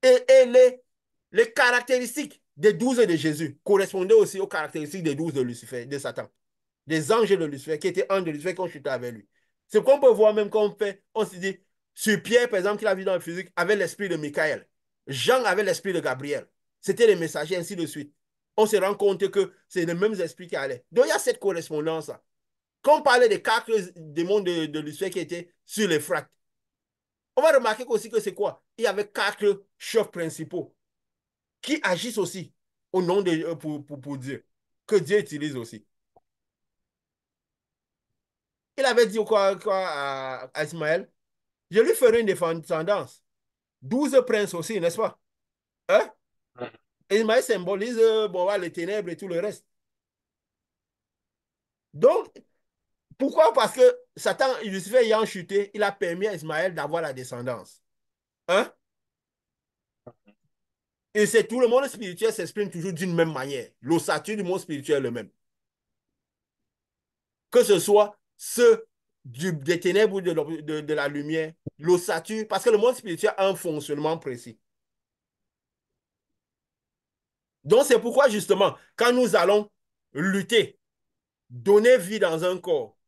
Et les caractéristiques des 12 de Jésus correspondaient aussi aux caractéristiques des 12 de Lucifer, de Satan. Des anges de Lucifer, qui étaient anges de Lucifer qui ont chuté avec lui. C'est qu'on peut voir même quand on se dit, sur Pierre, par exemple, qu'il a vu dans la physique, avait l'esprit de Michael. Jean avait l'esprit de Gabriel. C'était les messagers, ainsi de suite. On se rend compte que c'est les mêmes esprits qui allaient. Donc, il y a cette correspondance-là. Quand on parlait des quatre démons de Lucifer qui étaient sur l'Euphrate, on va remarquer aussi que c'est quoi? Il y avait quatre chefs principaux qui agissent aussi au nom de pour Dieu, que Dieu utilise aussi. Il avait dit quoi à Ismaël? Je lui ferai une descendance. 12 princes aussi, n'est-ce pas? Hein? Ismaël symbolise bon, les ténèbres et tout le reste. Donc, pourquoi? Parce que Satan, Lucifer ayant chuté, il a permis à Ismaël d'avoir la descendance. Hein? Et c'est tout le monde spirituel s'exprime toujours d'une même manière. L'ossature du monde spirituel est le même. Que ce soit ceux des ténèbres ou de la lumière, l'ossature, parce que le monde spirituel a un fonctionnement précis. Donc c'est pourquoi justement, quand nous allons lutter, donner vie dans un corps,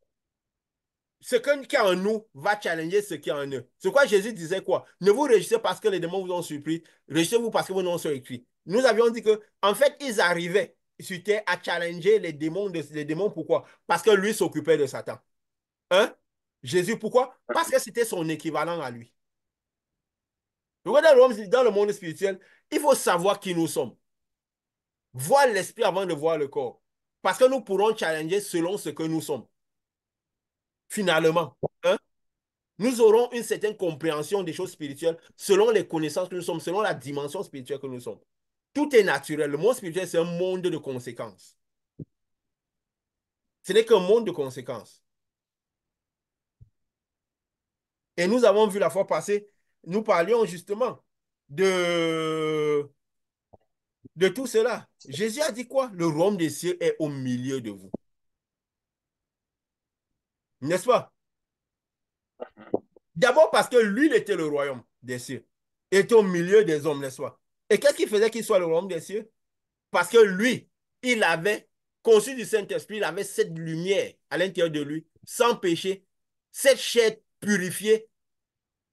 ce qui est en nous va challenger ce qui est en eux. C'est quoi Jésus disait quoi? Ne vous réjouissez parce que les démons vous ont surpris, réjouissez-vous parce que vos noms sont écrits. Nous avions dit que, en fait, ils arrivaient sur terre à challenger les démons pourquoi? Parce que lui s'occupait de Satan. Hein? Jésus, pourquoi? Parce que c'était son équivalent à lui. Donc, dans le monde spirituel, il faut savoir qui nous sommes. Voir l'esprit avant de voir le corps. Parce que nous pourrons challenger selon ce que nous sommes. Finalement, hein? Nous aurons une certaine compréhension des choses spirituelles selon les connaissances que nous sommes, selon la dimension spirituelle que nous sommes. Tout est naturel. Le monde spirituel, c'est un monde de conséquences. Ce n'est qu'un monde de conséquences. Et nous avons vu la fois passée, nous parlions justement de, de tout cela. Jésus a dit quoi? Le royaume des cieux est au milieu de vous. N'est-ce pas? D'abord parce que lui, il était le royaume des cieux. Il était au milieu des hommes, n'est-ce pas? Et qu'est-ce qui faisait qu'il soit le royaume des cieux? Parce que lui, il avait conçu du Saint-Esprit, il avait cette lumière à l'intérieur de lui, sans péché, cette chair purifiée,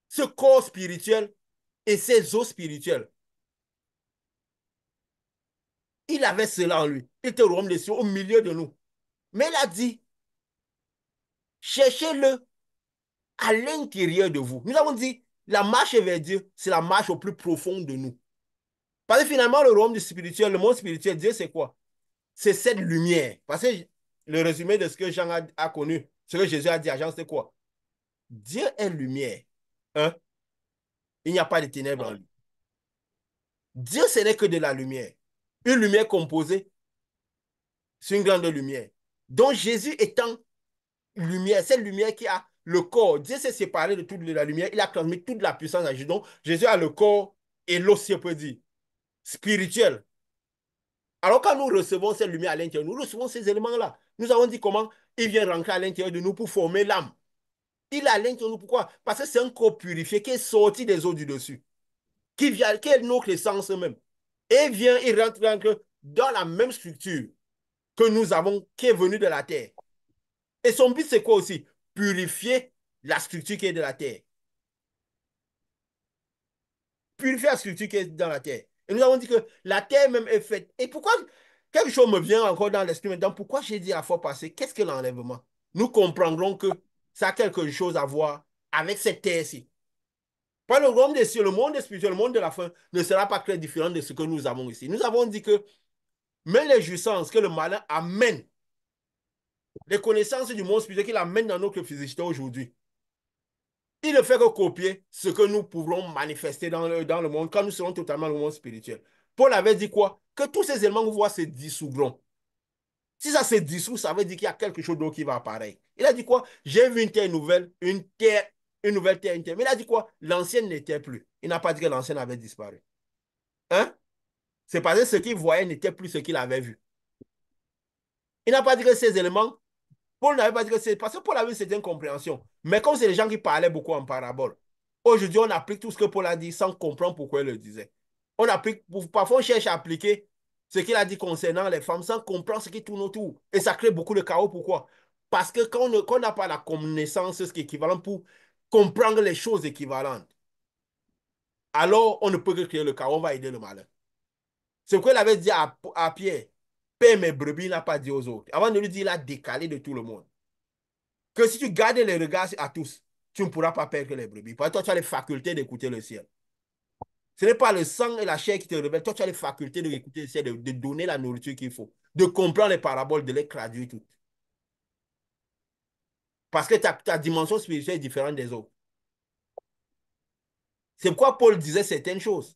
ce corps spirituel et ces eaux spirituelles. Il avait cela en lui. Il était au royaume des cieux, au milieu de nous. Mais il a dit, cherchez-le à l'intérieur de vous. Nous avons dit, la marche vers Dieu, c'est la marche au plus profond de nous. Parce que finalement, le royaume du spirituel, le monde spirituel, Dieu, c'est quoi? C'est cette lumière. Parce que le résumé de ce que Jean a connu, ce que Jésus a dit à Jean, c'est quoi? Dieu est lumière. Hein? Il n'y a pas de ténèbres en lui. Dieu, ce n'est que de la lumière. Une lumière composée sur une grande lumière. Donc Jésus étant lumière, cette lumière qui a le corps. Dieu s'est séparé de toute la lumière. Il a transmis toute la puissance à Jésus. Donc Jésus a le corps et l'eau, si on peut dire, spirituel. Alors quand nous recevons cette lumière à l'intérieur, nous recevons ces éléments-là. Nous avons dit comment il vient rentrer à l'intérieur de nous pour former l'âme. Il est à l'intérieur de nous. Pourquoi? Parce que c'est un corps purifié qui est sorti des eaux du dessus, qui est notre essence même. Et vient, il rentre dans la même structure que nous avons, qui est venue de la terre. Et son but, c'est quoi aussi? Purifier la structure qui est de la terre. Purifier la structure qui est dans la terre. Et nous avons dit que la terre même est faite. Et pourquoi quelque chose me vient encore dans l'esprit maintenant? Pourquoi j'ai dit à la fois passée, qu'est-ce que l'enlèvement? Nous comprendrons que ça a quelque chose à voir avec cette terre-ci. Pas le royaume des cieux, le monde spirituel, le monde de la fin ne sera pas très différent de ce que nous avons ici. Nous avons dit que même les jouissances que le malin amène, les connaissances du monde spirituel qu'il amène dans notre physicité aujourd'hui, il ne fait que copier ce que nous pourrons manifester dans le monde quand nous serons totalement dans le monde spirituel. Paul avait dit quoi? Que tous ces éléments que vous voyez se dissoudront. Si ça se dissout, ça veut dire qu'il y a quelque chose d'autre qui va apparaître. Il a dit quoi? J'ai vu une terre nouvelle, une nouvelle terre, une terre. Mais il a dit quoi? L'ancienne n'était plus. Il n'a pas dit que l'ancienne avait disparu. Hein? C'est parce que ce qu'il voyait n'était plus ce qu'il avait vu. Il n'a pas dit que ces éléments, Paul n'avait pas dit que c'est parce que Paul avait une certaine compréhension. Mais comme c'est les gens qui parlaient beaucoup en parabole, Aujourd'hui, on applique tout ce que Paul a dit sans comprendre pourquoi il le disait. On applique, parfois, on cherche à appliquer ce qu'il a dit concernant les femmes sans comprendre ce qui tourne autour. Et ça crée beaucoup de chaos. Pourquoi? Parce que quand on n'a pas la connaissance équivalente pour comprendre les choses équivalentes, alors on ne peut que créer le chaos, on va aider le malin. C'est ce qu'il avait dit à Pierre. Paix mes brebis, il n'a pas dit aux autres. Avant de lui dire, il a décalé de tout le monde. Que si tu gardes les regards à tous, tu ne pourras pas perdre les brebis. Parce que toi, tu as les facultés d'écouter le ciel. Ce n'est pas le sang et la chair qui te révèlent. Toi, tu as les facultés d'écouter le ciel, de donner la nourriture qu'il faut, de comprendre les paraboles, de les traduire toutes. Parce que ta dimension spirituelle est différente des autres. C'est pourquoi Paul disait certaines choses.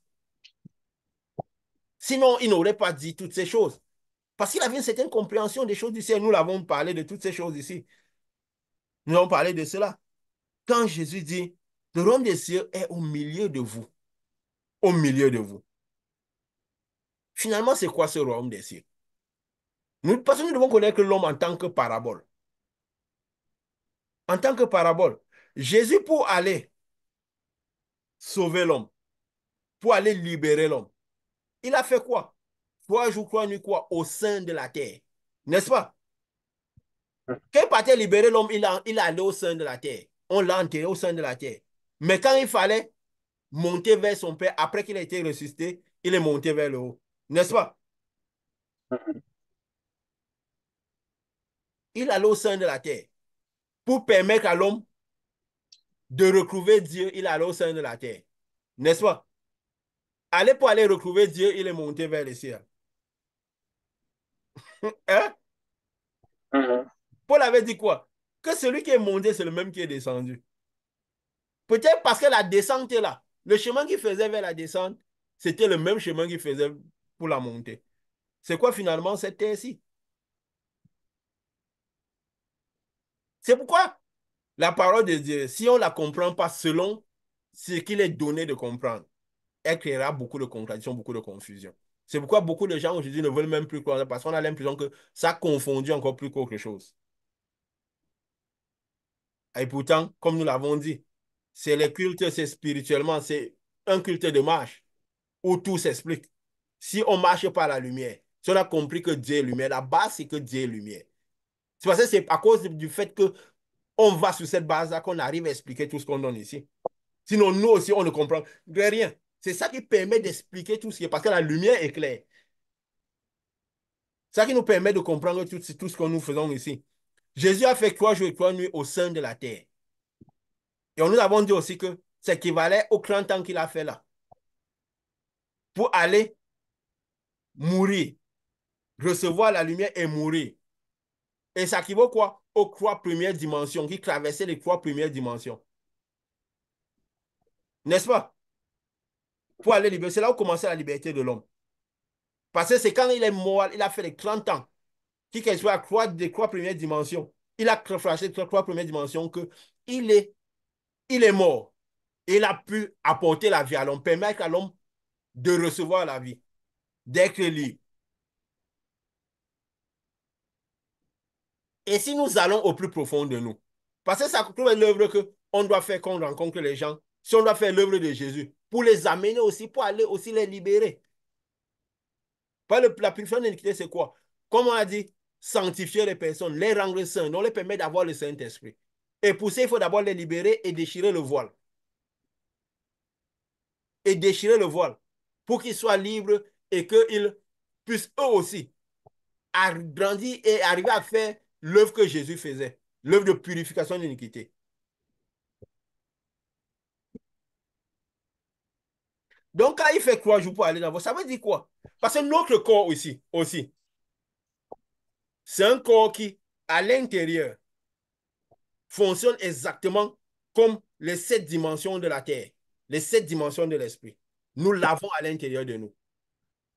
Sinon, il n'aurait pas dit toutes ces choses. Parce qu'il avait une certaine compréhension des choses du ciel. Nous l'avons parlé de toutes ces choses ici. Nous avons parlé de cela. Quand Jésus dit, le royaume des cieux est au milieu de vous. Au milieu de vous. Finalement, c'est quoi ce royaume des cieux? Parce que nous devons connaître l'homme en tant que parabole. En tant que parabole. Jésus, pour aller sauver l'homme, pour aller libérer l'homme, il a fait quoi? 3 jours, 3 nuits, quoi? Au sein de la terre. N'est-ce pas? Quand il partait libérer l'homme, il est allé au sein de la terre. On l'a enterré au sein de la terre. Mais quand il fallait monter vers son Père, après qu'il a été ressuscité, il est monté vers le haut. N'est-ce pas? Il allait au sein de la terre. Pour permettre à l'homme de retrouver Dieu, il allait au sein de la terre. N'est-ce pas? Aller pour aller retrouver Dieu, il est monté vers le ciel. Hein? Mhm. Paul avait dit quoi? Que celui qui est monté, c'est le même qui est descendu. Peut-être parce que la descente est là. Le chemin qu'il faisait vers la descente, c'était le même chemin qu'il faisait pour la montée. C'est quoi finalement cette terre-ci? C'est pourquoi la parole de Dieu, si on ne la comprend pas selon ce qu'il est donné de comprendre, elle créera beaucoup de contradictions, beaucoup de confusion. C'est pourquoi beaucoup de gens aujourd'hui ne veulent même plus croire parce qu'on a l'impression que ça confondit encore plus qu'autre chose. Et pourtant, comme nous l'avons dit, c'est les cultes, c'est spirituellement, c'est un culte de marche où tout s'explique. Si on marche par la lumière, si on a compris que Dieu est lumière, la base, c'est que Dieu est lumière. C'est parce que c'est à cause du fait que on va sur cette base-là qu'on arrive à expliquer tout ce qu'on donne ici. Sinon, nous aussi, on ne comprend rien. C'est ça qui permet d'expliquer tout ce qui est, parce que la lumière est claire. C'est ça qui nous permet de comprendre tout ce que nous faisons ici. Jésus a fait 3 jours et 3 nuits au sein de la terre. Et on nous avons dit aussi que c'est équivalent aux 30 ans qu'il a fait là. Pour aller mourir, recevoir la lumière et mourir. Et ça équivaut quoi? Aux 3 premières dimensions, qui traversaient les 3 premières dimensions. N'est-ce pas? Pour aller libérer. C'est là où commençait la liberté de l'homme. Parce que c'est quand il est mort, il a fait les 30 ans, qui qu'elle soit à des 3 premières dimensions. Il a traversé les 3 premières dimensions que il est, il est mort. Et il a pu apporter la vie à l'homme, permettre à l'homme de recevoir la vie, d'être libre. Et si nous allons au plus profond de nous, parce que ça trouve l'œuvre qu'on doit faire quand on rencontre les gens, si on doit faire l'œuvre de Jésus, pour les amener aussi, pour aller aussi les libérer. La purification de l'iniquité, c'est quoi? Comme on a dit, sanctifier les personnes, les rendre saints, donc les permettre d'avoir le Saint-Esprit. Et pour ça, il faut d'abord les libérer et déchirer le voile. Et déchirer le voile pour qu'ils soient libres et qu'ils puissent eux aussi grandir et arriver à faire l'œuvre que Jésus faisait, l'œuvre de purification de l'iniquité. Donc, quand il fait 3 jours pour aller dans votre, ça veut dire quoi? Parce que notre corps aussi, c'est un corps qui, à l'intérieur, fonctionne exactement comme les 7 dimensions de la terre, les 7 dimensions de l'esprit. Nous l'avons à l'intérieur de nous.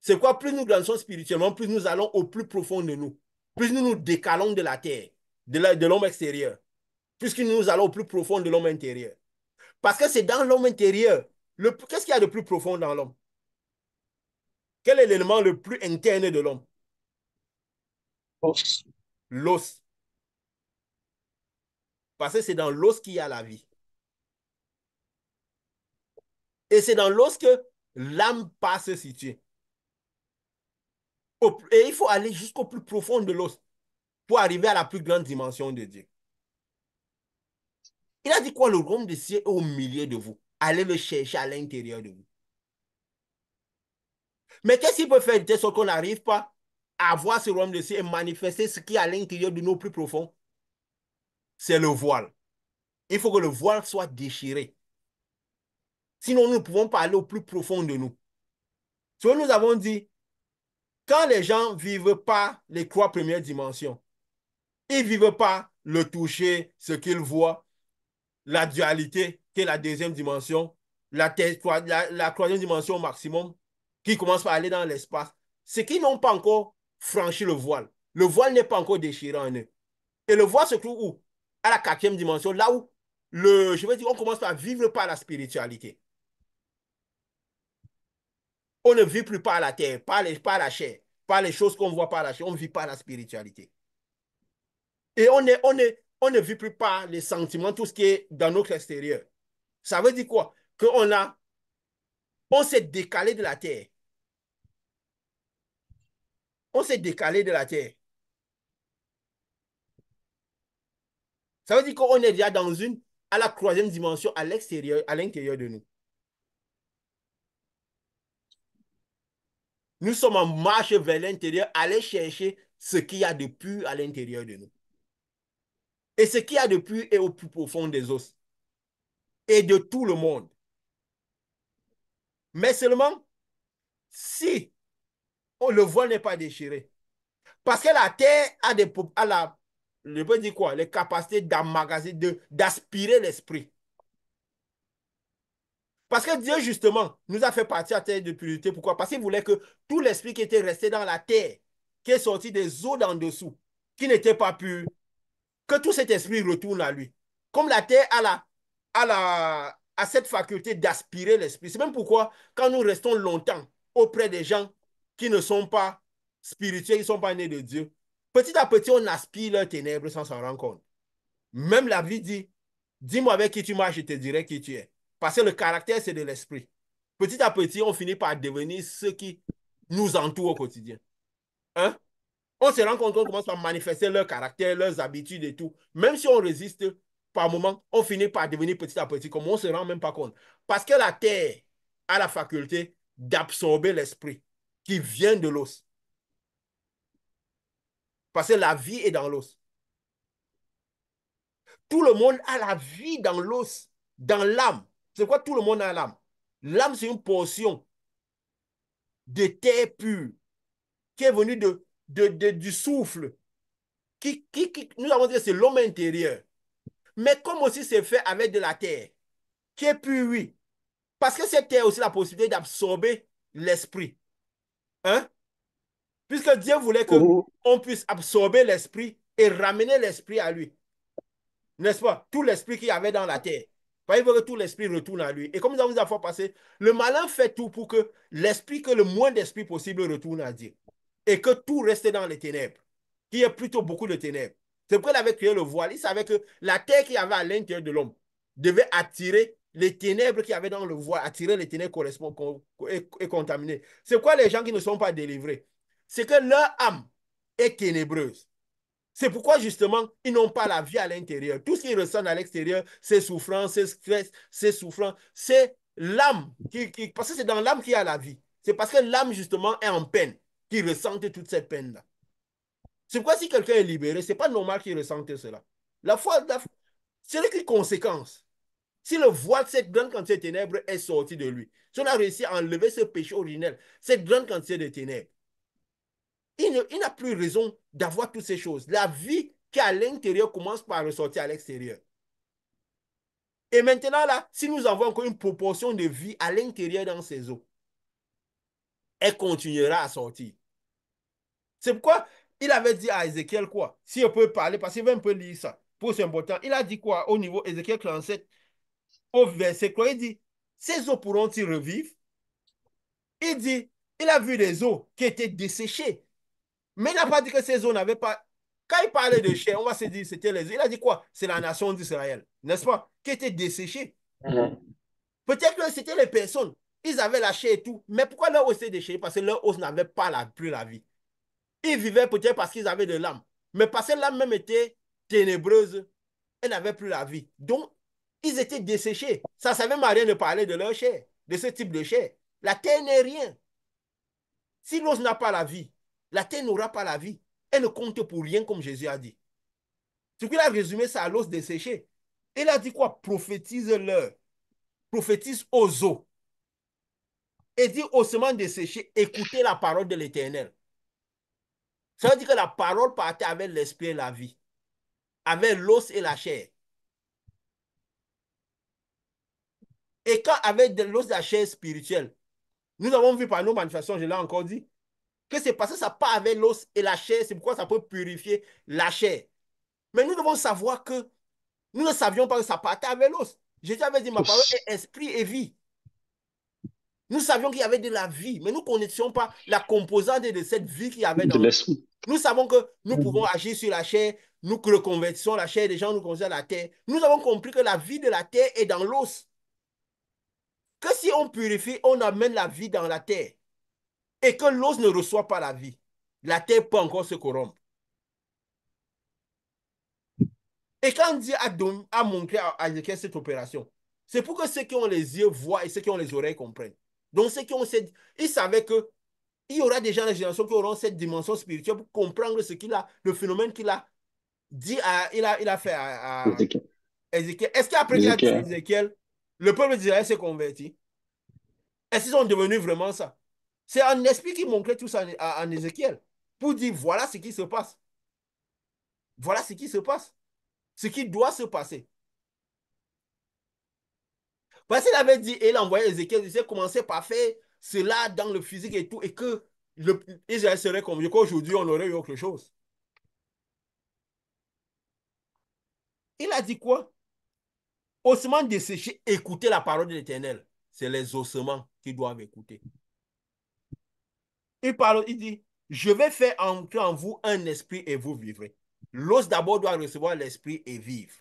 C'est quoi? Plus nous grandissons spirituellement, plus nous allons au plus profond de nous. Plus nous nous décalons de la terre, de l'homme extérieur. Plus nous allons au plus profond de l'homme intérieur. Parce que c'est dans l'homme intérieur. Qu'est-ce qu'il y a de plus profond dans l'homme? Quel est l'élément le plus interne de l'homme? L'os. Parce que c'est dans l'os qu'il y a la vie. Et c'est dans l'os que l'âme passe se situer. Et il faut aller jusqu'au plus profond de l'os pour arriver à la plus grande dimension de Dieu. Il a dit quoi? Le royaume des cieux est au milieu de vous. Allez le chercher à l'intérieur de vous. Mais qu'est-ce qu'il peut faire de telle sorte qu'on n'arrive pas à voir ce royaume des cieux et manifester ce qui est à l'intérieur de nos plus profonds? C'est le voile. Il faut que le voile soit déchiré. Sinon, nous ne pouvons pas aller au plus profond de nous. Ce que nous avons dit, quand les gens ne vivent pas les trois premières dimensions, ils ne vivent pas le toucher, ce qu'ils voient, la dualité, qui est la deuxième dimension, la troisième dimension au maximum, qui commence par aller dans l'espace. C'est qu'ils n'ont pas encore franchi le voile. Le voile n'est pas encore déchiré en eux. Et le voile se trouve où? À la quatrième dimension, là où je veux dire, on commence par vivre par la spiritualité. On ne vit plus par la terre, par la chair, par les choses qu'on voit par la chair, on vit par la spiritualité. Et on ne vit plus par les sentiments, tout ce qui est dans notre extérieur. Ça veut dire quoi? On s'est décalé de la terre. On s'est décalé de la terre. Ça veut dire qu'on est déjà à la troisième dimension, à l'extérieur, à l'intérieur de nous. Nous sommes en marche vers l'intérieur, aller chercher ce qu'il y a de pur à l'intérieur de nous. Et ce qu'il y a de pur est au plus profond des os. Et de tout le monde. Mais seulement si le voile n'est pas déchiré. Parce que la terre je peux dire quoi, les capacités d'emmagasiner, d'aspirer l'esprit. Parce que Dieu, justement, nous a fait partir à terre de pureté. Pourquoi? Parce qu'il voulait que tout l'esprit qui était resté dans la terre, qui est sorti des eaux d'en dessous, qui n'était pas pur, que tout cet esprit retourne à lui. Comme la terre a cette faculté d'aspirer l'esprit. C'est même pourquoi, quand nous restons longtemps auprès des gens qui ne sont pas spirituels, qui ne sont pas nés de Dieu, petit à petit, on aspire leurs ténèbres sans s'en rendre compte. Même la vie dit, dis-moi avec qui tu marches, je te dirai qui tu es. Parce que le caractère, c'est de l'esprit. Petit à petit, on finit par devenir ceux qui nous entourent au quotidien. Hein? On se rend compte qu'on commence à manifester leur caractère, leurs habitudes et tout. Même si on résiste, par moment, on finit par devenir petit à petit, comme on ne se rend même pas compte. Parce que la terre a la faculté d'absorber l'esprit qui vient de l'os. Parce que la vie est dans l'os. Tout le monde a la vie dans l'os, dans l'âme. C'est quoi tout le monde a l'âme? L'âme, c'est une portion de terre pure qui est venue du souffle. Nous avons dit que c'est l'homme intérieur. Mais comme aussi c'est fait avec de la terre, qui est pure, oui. Parce que cette terre a aussi la possibilité d'absorber l'esprit. Hein? Puisque Dieu voulait qu'on puisse absorber l'esprit et ramener l'esprit à lui. N'est-ce pas? Tout l'esprit qu'il y avait dans la terre. Il veut que tout l'esprit retourne à lui. Et comme nous avons dit la fois passée, le malin fait tout pour que le moins d'esprit possible retourne à Dieu. Et que tout reste dans les ténèbres. Qu'il y ait plutôt beaucoup de ténèbres. C'est pourquoi il avait créé le voile. Il savait que la terre qu'il y avait à l'intérieur de l'homme devait attirer les ténèbres qu'il y avait dans le voile, attirer les ténèbres et contaminées. C'est quoi les gens qui ne sont pas délivrés? C'est que leur âme est ténébreuse. C'est pourquoi, justement, ils n'ont pas la vie à l'intérieur. Tout ce qu'ils ressentent à l'extérieur, c'est souffrance, c'est stress, c'est souffrance. C'est l'âme, parce que c'est dans l'âme qu'il y a la vie. C'est parce que l'âme, justement, est en peine qu'ils ressentent toute cette peine-là. C'est pourquoi si quelqu'un est libéré, ce n'est pas normal qu'il ressente cela. C'est les conséquences. Si le voile, cette grande quantité de ténèbres est sortie de lui, si on a réussi à enlever ce péché originel, cette grande quantité de ténèbres, il n'a plus raison d'avoir toutes ces choses. La vie qui est à l'intérieur commence par ressortir à l'extérieur. Et maintenant, là, si nous avons encore une proportion de vie à l'intérieur dans ces eaux, elle continuera à sortir. C'est pourquoi il avait dit à Ézéchiel quoi? Si on peut parler, parce qu'il veut un peu lire ça, pour c'est important. Il a dit quoi au niveau Ézéchiel 37, au verset quoi? Il dit, ces eaux pourront-ils revivre? Il dit, il a vu des eaux qui étaient desséchées. Mais il n'a pas dit que ces eaux n'avaient pas. Quand il parlait de chair, on va se dire c'était les eaux. Il a dit quoi? C'est la nation d'Israël, n'est-ce pas? Qui était desséchée. Peut-être que c'était les personnes. Ils avaient la chair et tout. Mais pourquoi leur os s'est déchiré? Parce que leur os n'avait pas plus la vie. Ils vivaient peut-être parce qu'ils avaient de l'âme. Mais parce que l'âme même était ténébreuse, elle n'avait plus la vie. Donc, ils étaient desséchés. Ça ne servait à rien de parler de leur chair, de ce type de chair. La terre n'est rien. Si l'os n'a pas la vie, la terre n'aura pas la vie. Elle ne compte pour rien, comme Jésus a dit. Ce qu'il a résumé ça à l'os desséché. Il a dit quoi? Prophétise-leur. Prophétise aux eaux. Et dit aux semences desséchées, écoutez la parole de l'Éternel. Ça veut dire que la parole partait avec l'esprit et la vie, avec l'os et la chair. Et quand avec de l'os et la chair spirituelle, nous avons vu par nos manifestations, je l'ai encore dit, que c'est parce que ça part avec l'os et la chair, c'est pourquoi ça peut purifier la chair. Mais nous devons savoir que nous ne savions pas que ça partait avec l'os. Jésus avait dit, ma parole est esprit et vie. Nous savions qu'il y avait de la vie, mais nous ne connaissions pas la composante de cette vie qu'il y avait De dans nous. l'esprit. Nous savons que nous pouvons agir sur la chair, nous reconvertissons la chair des gens, nous considèrent la terre. Nous avons compris que la vie de la terre est dans l'os. Que si on purifie, on amène la vie dans la terre et que l'os ne reçoit pas la vie, la terre peut encore se corrompre. Et quand Dieu a montré à Ézéchiel cette opération, c'est pour que ceux qui ont les yeux voient et ceux qui ont les oreilles comprennent. Donc ceux qui ont cette... Ils savaient que il y aura des gens dans la génération qui auront cette dimension spirituelle pour comprendre ce qu'il a, le phénomène qu'il a dit, il a fait à Ézéchiel. Est-ce qu'après qu'il a dit Ézéchiel. Ézéchiel, le peuple d'Israël s'est converti? Est-ce qu'ils sont devenus vraiment ça? C'est un esprit qui montrait tout ça en Ézéchiel pour dire voilà ce qui se passe. Voilà ce qui se passe. Ce qui doit se passer. Parce qu'il avait dit, et il a envoyé Ézéchiel, il s'est commencé par faire cela dans le physique et tout, et que Israël serait comme qu'aujourd'hui on aurait eu autre chose. Il a dit quoi? Ossements desséchés, écoutez la parole de l'Éternel. C'est les ossements qui doivent écouter. Il parle, il dit, je vais faire entrer en vous un esprit et vous vivrez. L'os d'abord doit recevoir l'esprit et vivre.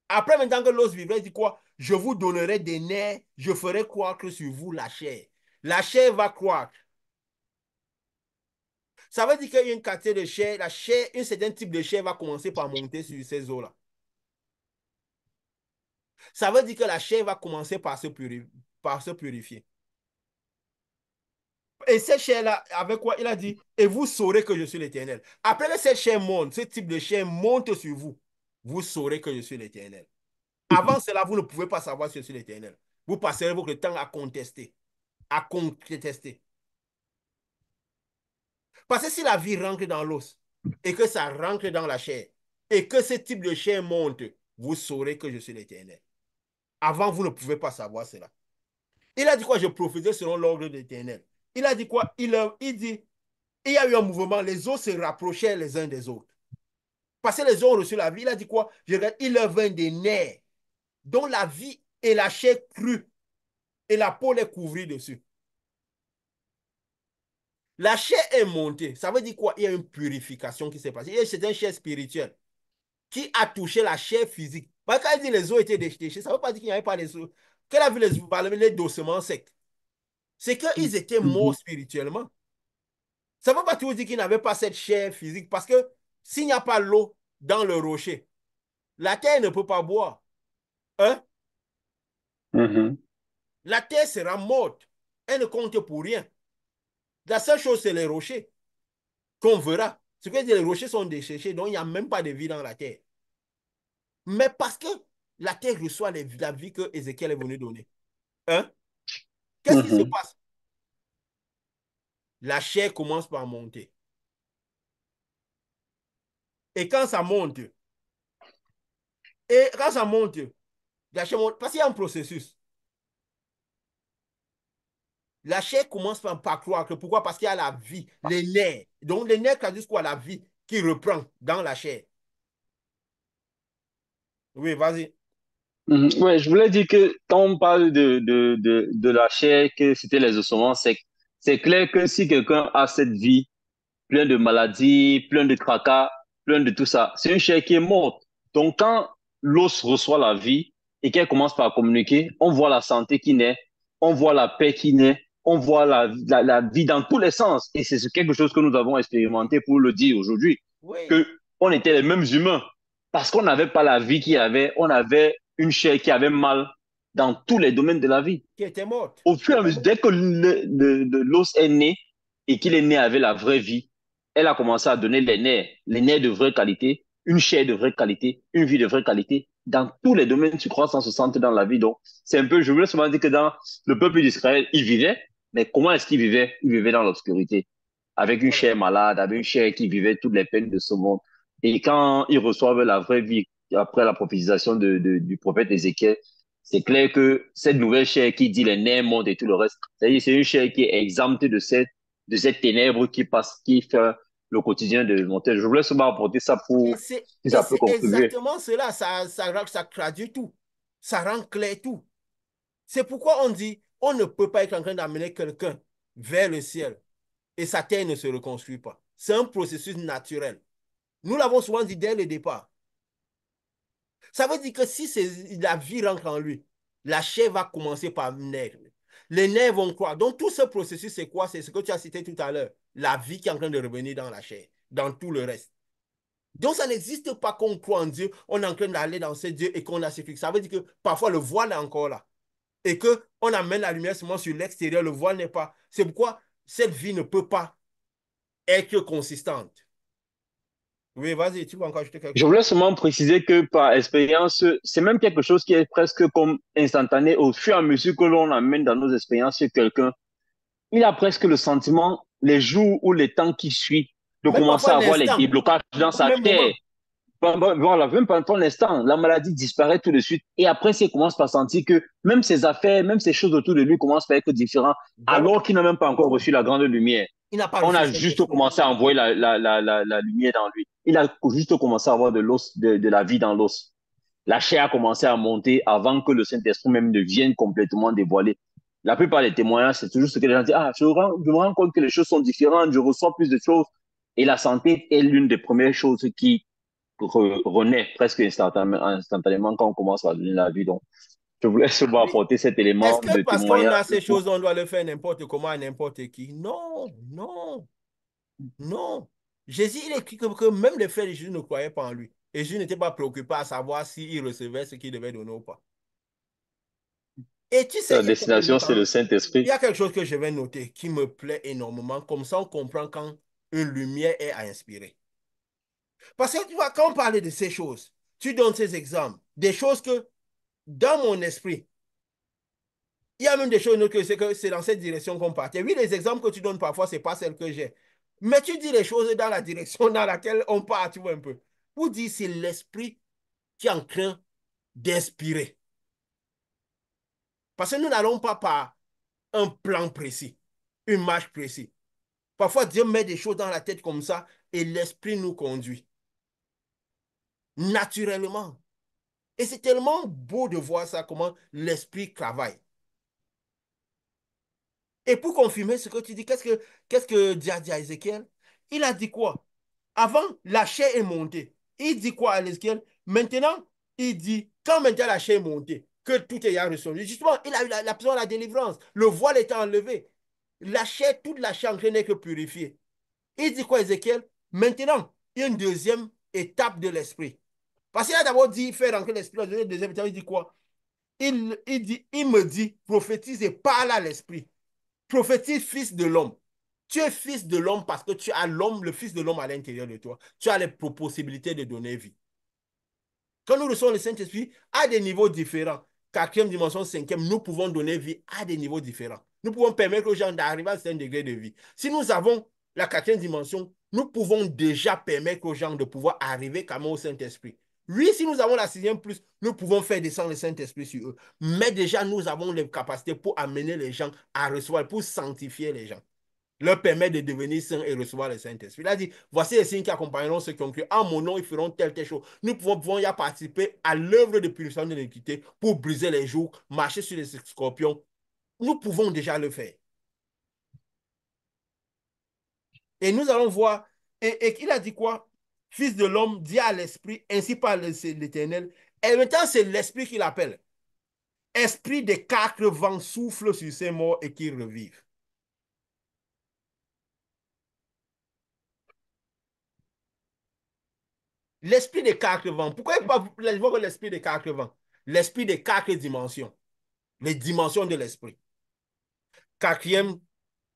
Après, maintenant que l'os vivrait, il dit quoi? Je vous donnerai des nerfs, je ferai croître sur vous la chair. La chair va croître. Ça veut dire qu'il y a une quantité de chair, la chair, un certain type de chair va commencer par monter sur ces os-là. Ça veut dire que la chair va commencer par se purifier. Et cette chair-là, avec quoi il a dit, et vous saurez que je suis l'Éternel. Après que cette chair monte, ce type de chair monte sur vous, vous saurez que je suis l'Éternel. Avant cela, vous ne pouvez pas savoir si je suis l'Éternel. Vous passerez votre temps à contester, à contester. Parce que si la vie rentre dans l'os et que ça rentre dans la chair et que ce type de chair monte, vous saurez que je suis l'Éternel. Avant, vous ne pouvez pas savoir cela. Il a dit quoi? Je prophétisais selon l'ordre de l'Éternel. Il a dit quoi? Il dit, il y a eu un mouvement, les os se rapprochaient les uns des autres. Parce que les os ont reçu la vie. Il a dit quoi? Je regarde, il leur vint des nerfs dont la vie et la chair crue et la peau les couvrit dessus. La chair est montée. Ça veut dire quoi? Il y a une purification qui s'est passée. C'est un chair spirituel qui a touché la chair physique. Parce que quand il dit les os étaient déchirés, ça ne veut pas dire qu'il n'y avait pas les os. Qu'elle a vu les dossements secs. C'est qu'ils étaient morts spirituellement. Ça ne veut pas toujours dire qu'ils n'avaient pas cette chair physique. Parce que s'il n'y a pas l'eau dans le rocher, la terre ne peut pas boire. Hein? La terre sera morte. Elle ne compte pour rien. La seule chose, c'est les rochers qu'on verra. Ce que les rochers sont desséchés, donc il n'y a même pas de vie dans la terre. Mais parce que la terre reçoit la vie que Ézéchiel est venu donner. Hein? Qu'est-ce qui se passe? La chair commence par monter. Et quand ça monte, la chair monte, parce qu'il y a un processus. La chair commence par croître. Pourquoi? Parce qu'il y a la vie, les nerfs. Donc les nerfs traduisent quoi? La vie qui reprend dans la chair. Oui, vas-y. Ouais, je voulais dire que quand on parle de la chair, que c'était les ossements secs, c'est clair que si quelqu'un a cette vie pleine de maladies, pleine de tracas, pleine de tout ça, c'est une chair qui est morte. Donc quand l'os reçoit la vie, et qu'elle commence par communiquer, on voit la santé qui naît, on voit la paix qui naît, on voit la vie dans tous les sens. Et c'est quelque chose que nous avons Oui, expérimenté pour le dire aujourd'hui, oui, que on était les mêmes humains. Parce qu'on n'avait pas la vie qu'il y avait, on avait une chair qui avait mal dans tous les domaines de la vie. qui était morte. Au fur et à mesure, dès que l'os est né et qu'il est né avec la vraie vie, elle a commencé à donner les nerfs de vraie qualité, une chair de vraie qualité, une vie de vraie qualité. Dans tous les domaines, tu crois, sans se sentir dans la vie. Donc, c'est un peu, je voulais seulement dire que dans le peuple d'Israël, il vivait, mais comment est-ce qu'il vivait? Il vivait dans l'obscurité, avec une Voilà. chair malade, avec une chair qui vivait toutes les peines de ce monde. Et quand ils reçoivent la vraie vie, après la prophétisation du prophète Ézéchiel, c'est clair que cette nouvelle chair qui dit les nerfs montent et tout le reste, c'est-à-dire c'est une chair qui est exemptée de cette ténèbre qui passe, qui fait le quotidien de monter. Je voulais seulement apporter ça pour, si Et ça peut c'est contribuer. exactement cela. Ça traduit tout. Ça rend clair tout. C'est pourquoi on dit, on ne peut pas être en train d'amener quelqu'un vers le ciel et sa terre ne se reconstruit pas. C'est un processus naturel. Nous l'avons souvent dit dès le départ. Ça veut dire que si la vie rentre en lui, la chair va commencer par naître. Les nerfs vont croire. Donc tout ce processus, c'est quoi? C'est ce que tu as cité tout à l'heure. La vie qui est en train de revenir dans la chair, dans tout le reste. Donc ça n'existe pas qu'on croit en Dieu, on est en train d'aller dans ce Dieu et qu'on a ce truc. Ça veut dire que parfois le voile est encore là. Et qu'on amène la lumière seulement sur l'extérieur, le voile n'est pas. C'est pourquoi cette vie ne peut pas être consistante. Oui, vas-y, tu peux encore ajouter quelque Je chose? voulais seulement préciser que par expérience, c'est même quelque chose qui est presque comme instantané au fur et à mesure que l'on amène dans nos expériences sur quelqu'un. Il a presque le sentiment, les jours ou les temps qui suivent, de Même commencer parfois à avoir les l'instant, déblocages dans au sa même chair. moment. Voilà, même pendant l'instant, la maladie disparaît tout de suite. Et après, il commence par sentir que même ses affaires, même ses choses autour de lui commencent à être différentes, Voilà. alors qu'il n'a même pas encore reçu la grande lumière. Il n'a pas On reçu le a juste Saint-Esprit. commencé à envoyer la lumière dans lui. Il a juste commencé à avoir de l'os, de la vie dans l'os. La chair a commencé à monter avant que le Saint-Esprit même ne vienne complètement dévoiler. La plupart des témoignages, c'est toujours ce que les gens disent. Ah, je me rends compte que les choses sont différentes, je reçois plus de choses. Et la santé est l'une des premières choses qui renaît presque instantanément quand on commence à donner la vie. Donc, je voulais seulement Oui. apporter cet Est-ce élément que de parce qu'on a témoignage ces pour choses, on doit le faire n'importe comment à n'importe qui? Non, non, non. Jésus, il écrit que même les frères de Jésus ne croyaient pas en lui. Et Jésus n'était pas préoccupé à savoir s'il recevait ce qu'il devait donner ou pas. Et tu sais, la destination, c'est le il y Saint-Esprit. a quelque chose que je vais noter qui me plaît énormément. Comme ça, on comprend quand une lumière est à inspirer. Parce que tu vois, quand on parlait de ces choses, tu donnes ces exemples, des choses que dans mon esprit, il y a même des choses que c'est dans cette direction qu'on partait. Oui, les exemples que tu donnes parfois, ce n'est pas celles que j'ai. Mais tu dis les choses dans la direction dans laquelle on part, tu vois un peu. Pour dire c'est l'esprit qui est en train d'inspirer. Parce que nous n'allons pas par un plan précis, une marche précise. Parfois, Dieu met des choses dans la tête comme ça et l'esprit nous conduit naturellement. Et c'est tellement beau de voir ça, comment l'esprit travaille. Et pour confirmer ce que tu dis, qu'est-ce que Dieu a dit à Ézéchiel? Il a dit quoi? Avant, la chair est montée. Il dit quoi à Ézéchiel? Maintenant, il dit, quand maintenant la chair est montée, que tout est résolu. Justement, il a eu la besoin de la délivrance. Le voile est enlevé. La chair, toute la chair en train d'être purifiée. Il dit quoi, Ézéchiel? Maintenant, il y a une deuxième étape de l'esprit. Parce qu'il a d'abord dit, faire rentrer l'esprit dans une deuxième étape, il dit quoi? Il me dit, prophétise et parle à l'esprit. Prophétise, fils de l'homme. Tu es fils de l'homme parce que tu as l'homme, le fils de l'homme à l'intérieur de toi. Tu as les possibilités de donner vie. Quand nous recevons le Saint-Esprit à des niveaux différents, quatrième dimension, cinquième, nous pouvons donner vie à des niveaux différents. Nous pouvons permettre aux gens d'arriver à un certain degré de vie. Si nous avons la quatrième dimension, nous pouvons déjà permettre aux gens de pouvoir arriver quand même au Saint-Esprit. Oui, si nous avons la sixième plus, nous pouvons faire descendre le Saint-Esprit sur eux. Mais déjà, nous avons les capacités pour amener les gens à recevoir, pour sanctifier les gens, leur permettre de devenir saints et recevoir le Saint-Esprit. Il a dit, voici les signes qui accompagneront ceux qui ont cru. En mon nom, ils feront telle chose. Nous pouvons y participer à l'œuvre de purification de l'iniquité pour briser les jours, marcher sur les scorpions. Nous pouvons déjà le faire. Et nous allons voir, et il a dit quoi? Fils de l'homme, dit à l'Esprit, ainsi par l'Éternel. Et maintenant, c'est l'Esprit qui l'appelle. Esprit des quatre vents souffle sur ces morts et qu'ils revivent. L'esprit des quatre vents. Pourquoi il pas l'esprit des quatre vents? L'esprit des quatre dimensions. Les dimensions de l'esprit. Quatrième,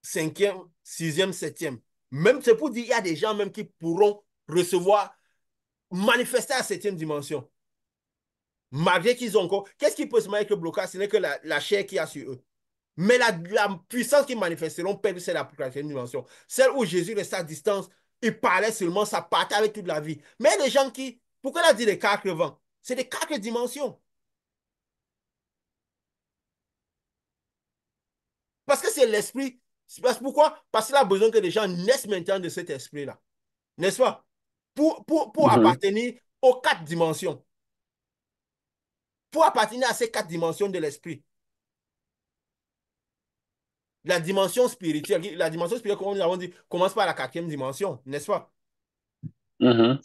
cinquième, sixième, septième. Même c'est pour dire qu'il y a des gens même qui pourront recevoir, manifester la septième dimension. Malgré qu'ils ont encore. Qu'est-ce qui peut se mettre avec le blocage? Ce n'est que la chair qu'il y a sur eux. Mais la puissance qu'ils manifesteront, c'est la quatrième dimension. Celle où Jésus restait à distance, il parlait seulement, ça partait avec toute la vie. Mais les gens qui. Pourquoi il a dit les quatre vents? C'est les quatre dimensions. Parce que c'est l'esprit. Pourquoi? Parce qu'il a besoin que les gens naissent maintenant de cet esprit-là. N'est-ce pas? Pour Mhm. appartenir aux quatre dimensions. Pour appartenir à ces quatre dimensions de l'esprit. La dimension spirituelle, comme nous avons dit, commence par la quatrième dimension, n'est-ce pas? Mhm.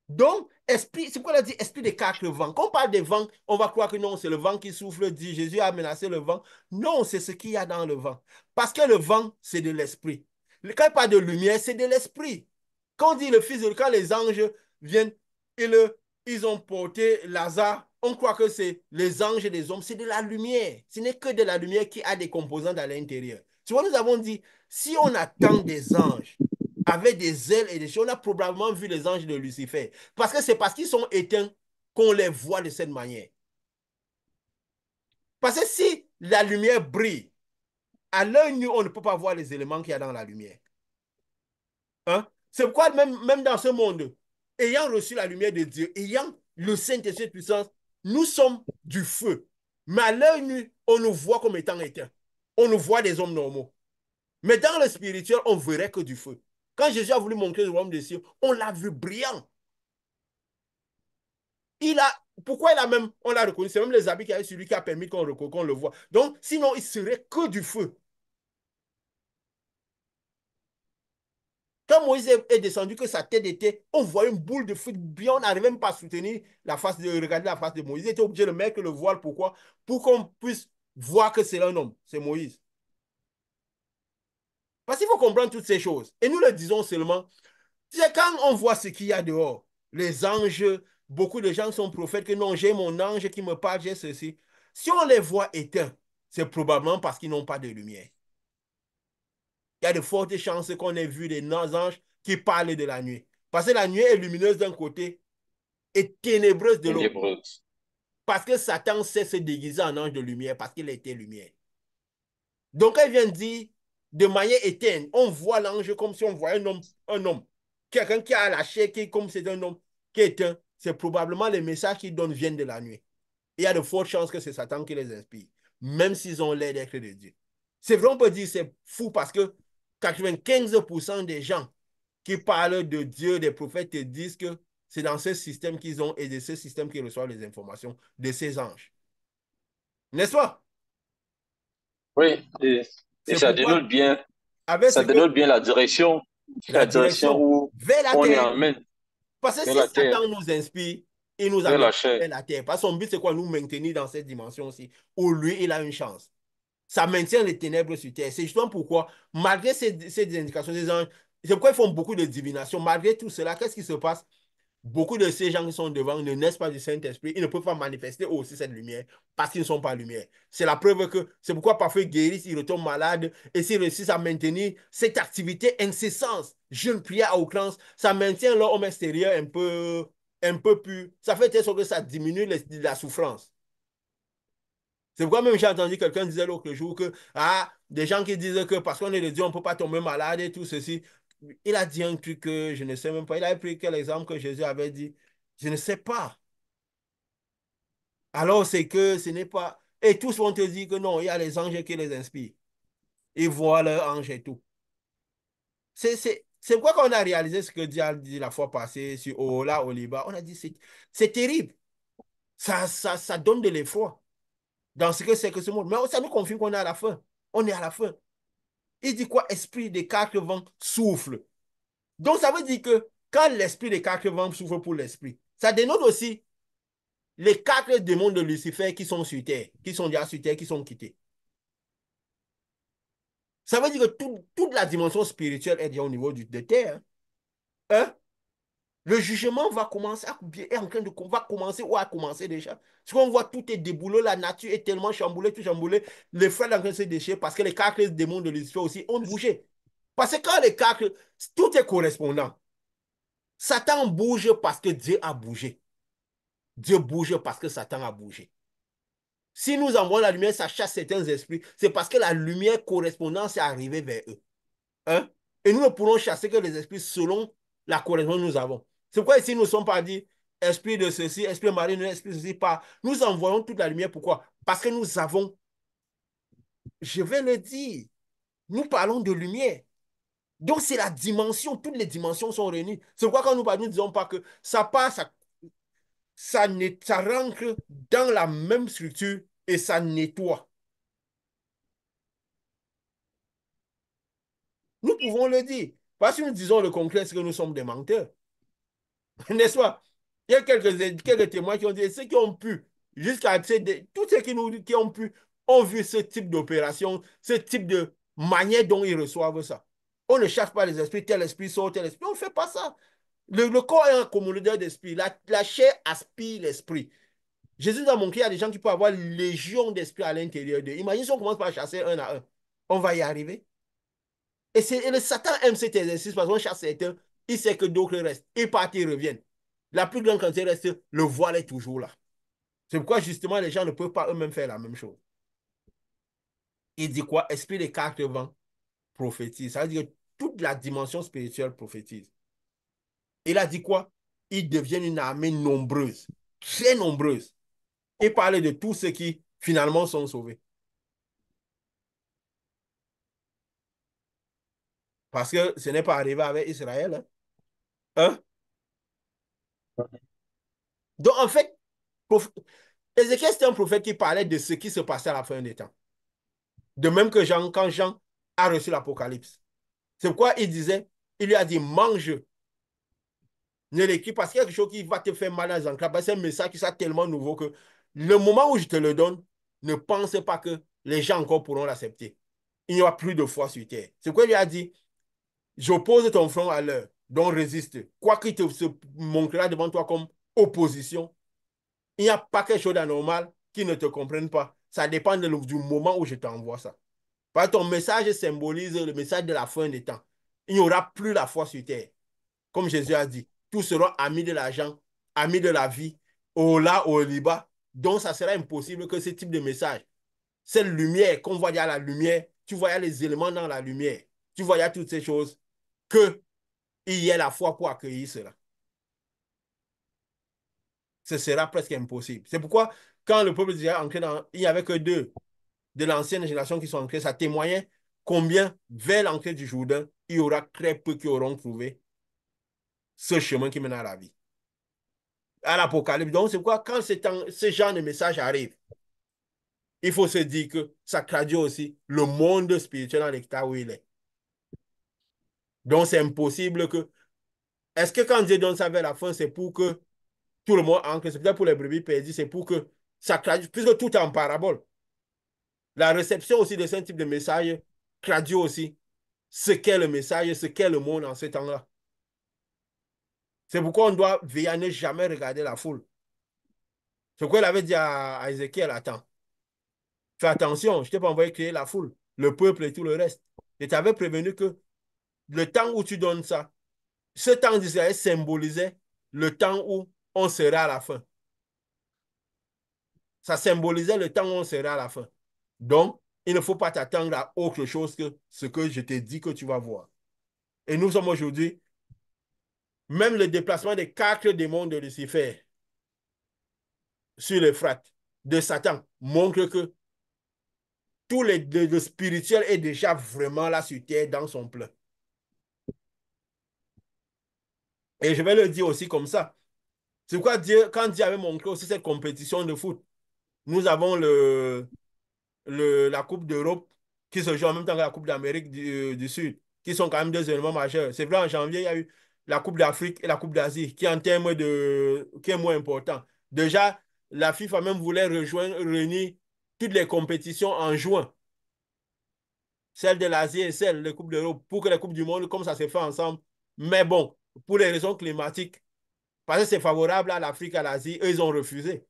Donc, esprit, c'est pourquoi il a dit esprit des quatre vents. Quand on parle des vents, on va croire que non, c'est le vent qui souffle, dit Jésus a menacé le vent. Non, c'est ce qu'il y a dans le vent. Parce que le vent, c'est de l'esprit. Quand il parle de lumière, c'est de l'esprit. Quand on dit le fils de quand les anges viennent, ils ont porté Lazare, on croit que c'est les anges et les hommes, c'est de la lumière. Ce n'est que de la lumière qui a des composantes à l'intérieur. Tu vois, nous avons dit, si on attend des anges avec des ailes et des choses, on a probablement vu les anges de Lucifer. Parce que c'est parce qu'ils sont éteints qu'on les voit de cette manière. Parce que si la lumière brille, à l'œil nu, on ne peut pas voir les éléments qu'il y a dans la lumière. Hein? C'est pourquoi même dans ce monde, ayant reçu la lumière de Dieu, ayant le Saint-Esprit de puissance, nous sommes du feu. Mais à l'œil nu, on nous voit comme étant éteints. On nous voit des hommes normaux. Mais dans le spirituel, on ne verrait que du feu. Quand Jésus a voulu montrer le royaume des cieux, on l'a vu brillant. Il a, pourquoi on l'a reconnu? C'est même les habits qu'il y avait sur lui qui a permis qu'on le voit. Donc, sinon, il serait que du feu. Quand Moïse est descendu, que sa tête était, on voit une boule de feu bien, on n'arrivait même pas à soutenir regarder la face de Moïse. Il était obligé de mettre le voile. Pourquoi? Pour qu'on puisse voir que c'est un homme, c'est Moïse. Parce qu'il faut comprendre toutes ces choses. Et nous le disons seulement, c'est quand on voit ce qu'il y a dehors, les anges, beaucoup de gens sont prophètes que non, j'ai mon ange qui me parle, j'ai ceci. Si on les voit éteints, c'est probablement parce qu'ils n'ont pas de lumière. Il y a de fortes chances qu'on ait vu des anges qui parlent de la nuit. Parce que la nuit est lumineuse d'un côté et ténébreuse de l'autre. Ténébreuse. Parce que Satan sait se déguiser en ange de lumière parce qu'il était lumière. Donc, elle vient dire, de manière éteinte, on voit l'ange comme si on voyait un homme. Quelqu'un qui a la chair, qui, comme c'est un homme qui est éteint, c'est probablement les messages qu'il donne viennent de la nuit. Il y a de fortes chances que c'est Satan qui les inspire, même s'ils ont l'air d'être de Dieu. C'est vrai, on peut dire c'est fou parce que 95% des gens qui parlent de Dieu, des prophètes, te disent que c'est dans ce système qu'ils ont et de ce système qu'ils reçoivent les informations de ces anges. N'est-ce pas? Oui, et C'est pourquoi, avec ce ça que dénote bien la la direction direction où vers la on est terre, emmène parce que vers si la terre, Satan nous inspire, il nous vers amène la chair. vers la terre. Parce que son but, c'est quoi? Nous maintenir dans cette dimension aussi, où lui, il a une chance. Ça maintient les ténèbres sur terre. C'est justement pourquoi, malgré ces indications des anges, c'est pourquoi ils font beaucoup de divination. Malgré tout cela, qu'est-ce qui se passe? Beaucoup de ces gens qui sont devant ne naissent pas du Saint-Esprit. Ils ne peuvent pas manifester aussi cette lumière parce qu'ils ne sont pas lumière. C'est la preuve que c'est pourquoi parfois ils guérissent, ils retombent malades et s'ils réussissent à maintenir cette activité incessante, jeûne, prière à outrance, ça maintient leur homme extérieur un peu plus. Ça fait telle sorte que ça diminue la souffrance. C'est pourquoi même j'ai entendu quelqu'un dire l'autre jour que des gens qui disent que parce qu'on est de Dieu, on ne peut pas tomber malade et tout ceci. Il a dit un truc que je ne sais même pas. Il a pris quel exemple que Jésus avait dit. Je ne sais pas. Alors c'est que ce n'est pas. Et tous vont te dire que non, il y a les anges qui les inspirent. Ils voient leurs anges et tout. C'est pourquoi quand on a réalisé ce que Dieu a dit la fois passée sur Ola, Oliba, on a dit c'est terrible. Ça donne de l'effroi dans ce que c'est que ce monde. Mais ça nous confirme qu'on est à la fin. On est à la fin. Il dit quoi? Esprit des quatre vents souffle. Donc, ça veut dire que quand l'esprit des quatre vents souffle pour l'esprit, ça dénote aussi les 4 démons de Lucifer qui sont sur Terre, qui sont déjà sur Terre, qui sont quittés. Ça veut dire que toute la dimension spirituelle est déjà au niveau de Terre. Hein? Hein? Le jugement va commencer est en train de va commencer ou a commencé déjà. Parce qu'on voit tout est déboulé, la nature est tellement chamboulée, tout chamboulé. Les frères sont en train de se déchirer parce que les 4 démons de Lucifer aussi ont bougé. Parce que quand les 4, tout est correspondant. Satan bouge parce que Dieu a bougé. Dieu bouge parce que Satan a bougé. Si nous envoyons la lumière, ça chasse certains esprits, c'est parce que la lumière correspondante est arrivée vers eux. Hein? Et nous ne pourrons chasser que les esprits selon la correspondance que nous avons. C'est pourquoi ici nous ne sommes pas dit esprit de ceci, esprit marine, esprit de ceci, pas. Nous envoyons toute la lumière. Pourquoi? Parce que nous avons, je vais le dire, nous parlons de lumière. Donc c'est la dimension, toutes les dimensions sont réunies. C'est pourquoi quand nous parlons, nous ne disons pas que ça passe, ça rentre dans la même structure et ça nettoie. Nous pouvons le dire. Parce que nous disons le concret, c'est que nous sommes des menteurs. N'est-ce pas? Il y a quelques témoins qui ont dit, ceux qui ont pu, jusqu'à tous ceux qui ont pu, ont vu ce type d'opération, ce type de manière dont ils reçoivent ça. On ne cherche pas les esprits, tel esprit sort, tel esprit. On ne fait pas ça. Le corps est un communicateur d'esprit. La chair aspire l'esprit. Jésus a montré, il y a des gens qui peuvent avoir légion d'esprit à l'intérieur d'eux. Imagine si on commence par chasser un à un. On va y arriver. Et le Satan aime cet exercice parce qu'on chasse certains, il sait que d'autres restent. Ils partent, ils reviennent. La plus grande quantité reste, le voile est toujours là. C'est pourquoi justement les gens ne peuvent pas eux-mêmes faire la même chose. Il dit quoi? Esprit des 4 vents prophétise. Ça veut dire que toute la dimension spirituelle prophétise. Il a dit quoi? Ils deviennent une armée nombreuse, très nombreuse. Il parlait de tous ceux qui finalement sont sauvés. Parce que ce n'est pas arrivé avec Israël. Hein? Hein? Donc en fait, Ézéchiel, c'était un prophète qui parlait de ce qui se passait à la fin des temps. De même que Jean, quand Jean a reçu l'Apocalypse. C'est pourquoi il disait, il lui a dit, mange, ne l'écris parce qu'il y a quelque chose qui va te faire mal dans les entrailles. C'est un message qui soit tellement nouveau que le moment où je te le donne, ne pense pas que les gens encore pourront l'accepter. Il n'y aura plus de foi sur terre. C'est pourquoi il lui a dit, j'oppose ton front à l'heure, donc résiste. Quoi qu'il se montrera devant toi comme opposition, il n'y a pas quelque chose d'anormal qui ne te comprenne pas. Ça dépend du moment où je t'envoie ça. Parce que ton message symbolise le message de la fin des temps. Il n'y aura plus la foi sur terre. Comme Jésus a dit, tous seront amis de l'argent, amis de la vie, au là, au liba. Donc, ça sera impossible que ce type de message, cette lumière, qu'on voit, il y a la lumière, tu vois, il y a les éléments dans la lumière, tu vois, il y a toutes ces choses, qu'il y ait la foi pour accueillir cela. Ce sera presque impossible. C'est pourquoi, quand le peuple d'Israël entré dans, il n'y avait que 2 de l'ancienne génération qui sont entrés, ça témoignait combien, vers l'entrée du Jourdain, il y aura très peu qui auront trouvé ce chemin qui mène à la vie. À l'Apocalypse. Donc, c'est pourquoi, quand ce genre de message arrive, il faut se dire que ça traduit aussi le monde spirituel dans l'état où il est. Donc, c'est impossible que. Est-ce que quand Dieu donne ça vers la fin, c'est pour que tout le monde entre, c'est peut-être pour les brebis perdues, c'est pour que ça traduit, puisque tout est en parabole. La réception aussi de ce type de message traduit aussi ce qu'est le message, ce qu'est le monde en ce temps-là. C'est pourquoi on doit veiller à ne jamais regarder la foule. C'est pourquoi il avait dit à Ézéchiel, attends, fais attention, je ne t'ai pas envoyé créer la foule, le peuple et tout le reste. Je t'avais prévenu que le temps où tu donnes ça, ce temps d'Israël symbolisait le temps où on sera à la fin. Ça symbolisait le temps où on sera à la fin. Donc, il ne faut pas t'attendre à autre chose que ce que je t'ai dit que tu vas voir. Et nous sommes aujourd'hui, même le déplacement des 4 démons de Lucifer sur l'Euphrate, de Satan, montre que tout le spirituel est déjà vraiment là sur terre dans son plein. Et je vais le dire aussi comme ça. C'est pourquoi quand Dieu avait montré aussi cette compétition de foot, nous avons la Coupe d'Europe qui se joue en même temps que la Coupe d'Amérique du Sud, qui sont quand même 2 événements majeurs. C'est vrai, en janvier, il y a eu la Coupe d'Afrique et la Coupe d'Asie, qui en termes qui est moins important. Déjà, la FIFA même voulait réunir toutes les compétitions en juin, celle de l'Asie et celle des Coupes d'Europe, pour que les Coupes du Monde, comme ça se fait ensemble. Mais bon, pour les raisons climatiques, parce que c'est favorable à l'Afrique, à l'Asie, eux, ils ont refusé.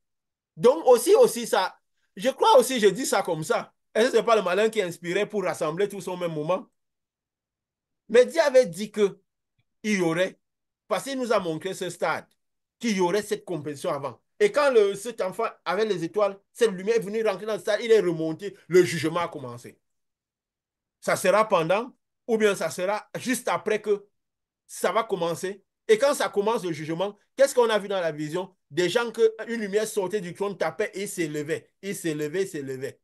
Donc aussi ça, je crois aussi, je dis ça comme ça. Est-ce que ce n'est pas le malin qui est inspiré pour rassembler tous au même moment? Mais Dieu avait dit qu'il y aurait, parce qu'il nous a montré ce stade, qu'il y aurait cette compétition avant. Et quand cet enfant avait les étoiles, cette lumière est venue rentrer dans le stade, il est remonté, le jugement a commencé. Ça sera pendant, ou bien ça sera juste après que ça va commencer. Et quand ça commence le jugement, qu'est-ce qu'on a vu dans la vision? Des gens qu'une lumière sortait du trône, tapait et s'élevait. Il s'élevait, s'élevait.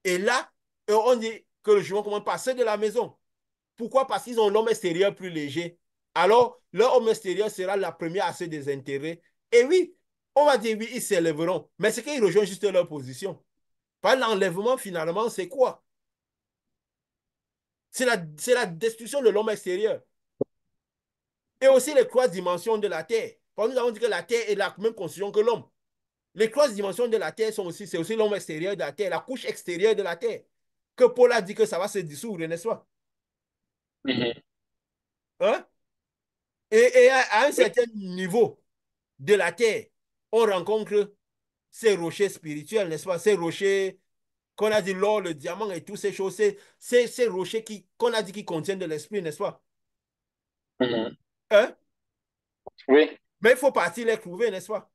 Et là, on dit que le jugement commence par ceux de la maison. Pourquoi? Parce qu'ils ont l'homme extérieur plus léger. Alors, leur homme extérieur sera la première à se désintéresser. Et oui, on va dire oui, ils s'élèveront. Mais c'est qu'ils rejoignent juste leur position. Par l'enlèvement, finalement, c'est quoi? C'est la destruction de l'homme extérieur. Et aussi les trois dimensions de la Terre. Parce que nous avons dit que la Terre est la même constitution que l'homme. Les trois dimensions de la Terre sont aussi, c'est aussi l'homme extérieur de la Terre, la couche extérieure de la Terre. Que Paul a dit que ça va se dissoudre, n'est-ce pas? Mhm. Hein? Et à un Oui. certain niveau de la Terre, on rencontre ces rochers spirituels, n'est-ce pas? Ces rochers qu'on a dit l'or, le diamant et toutes ces choses, ces rochers qu'on a dit qui contiennent de l'esprit, n'est-ce pas? Mhm. Hein? Oui. Mais il faut partir les trouver, n'est-ce pas?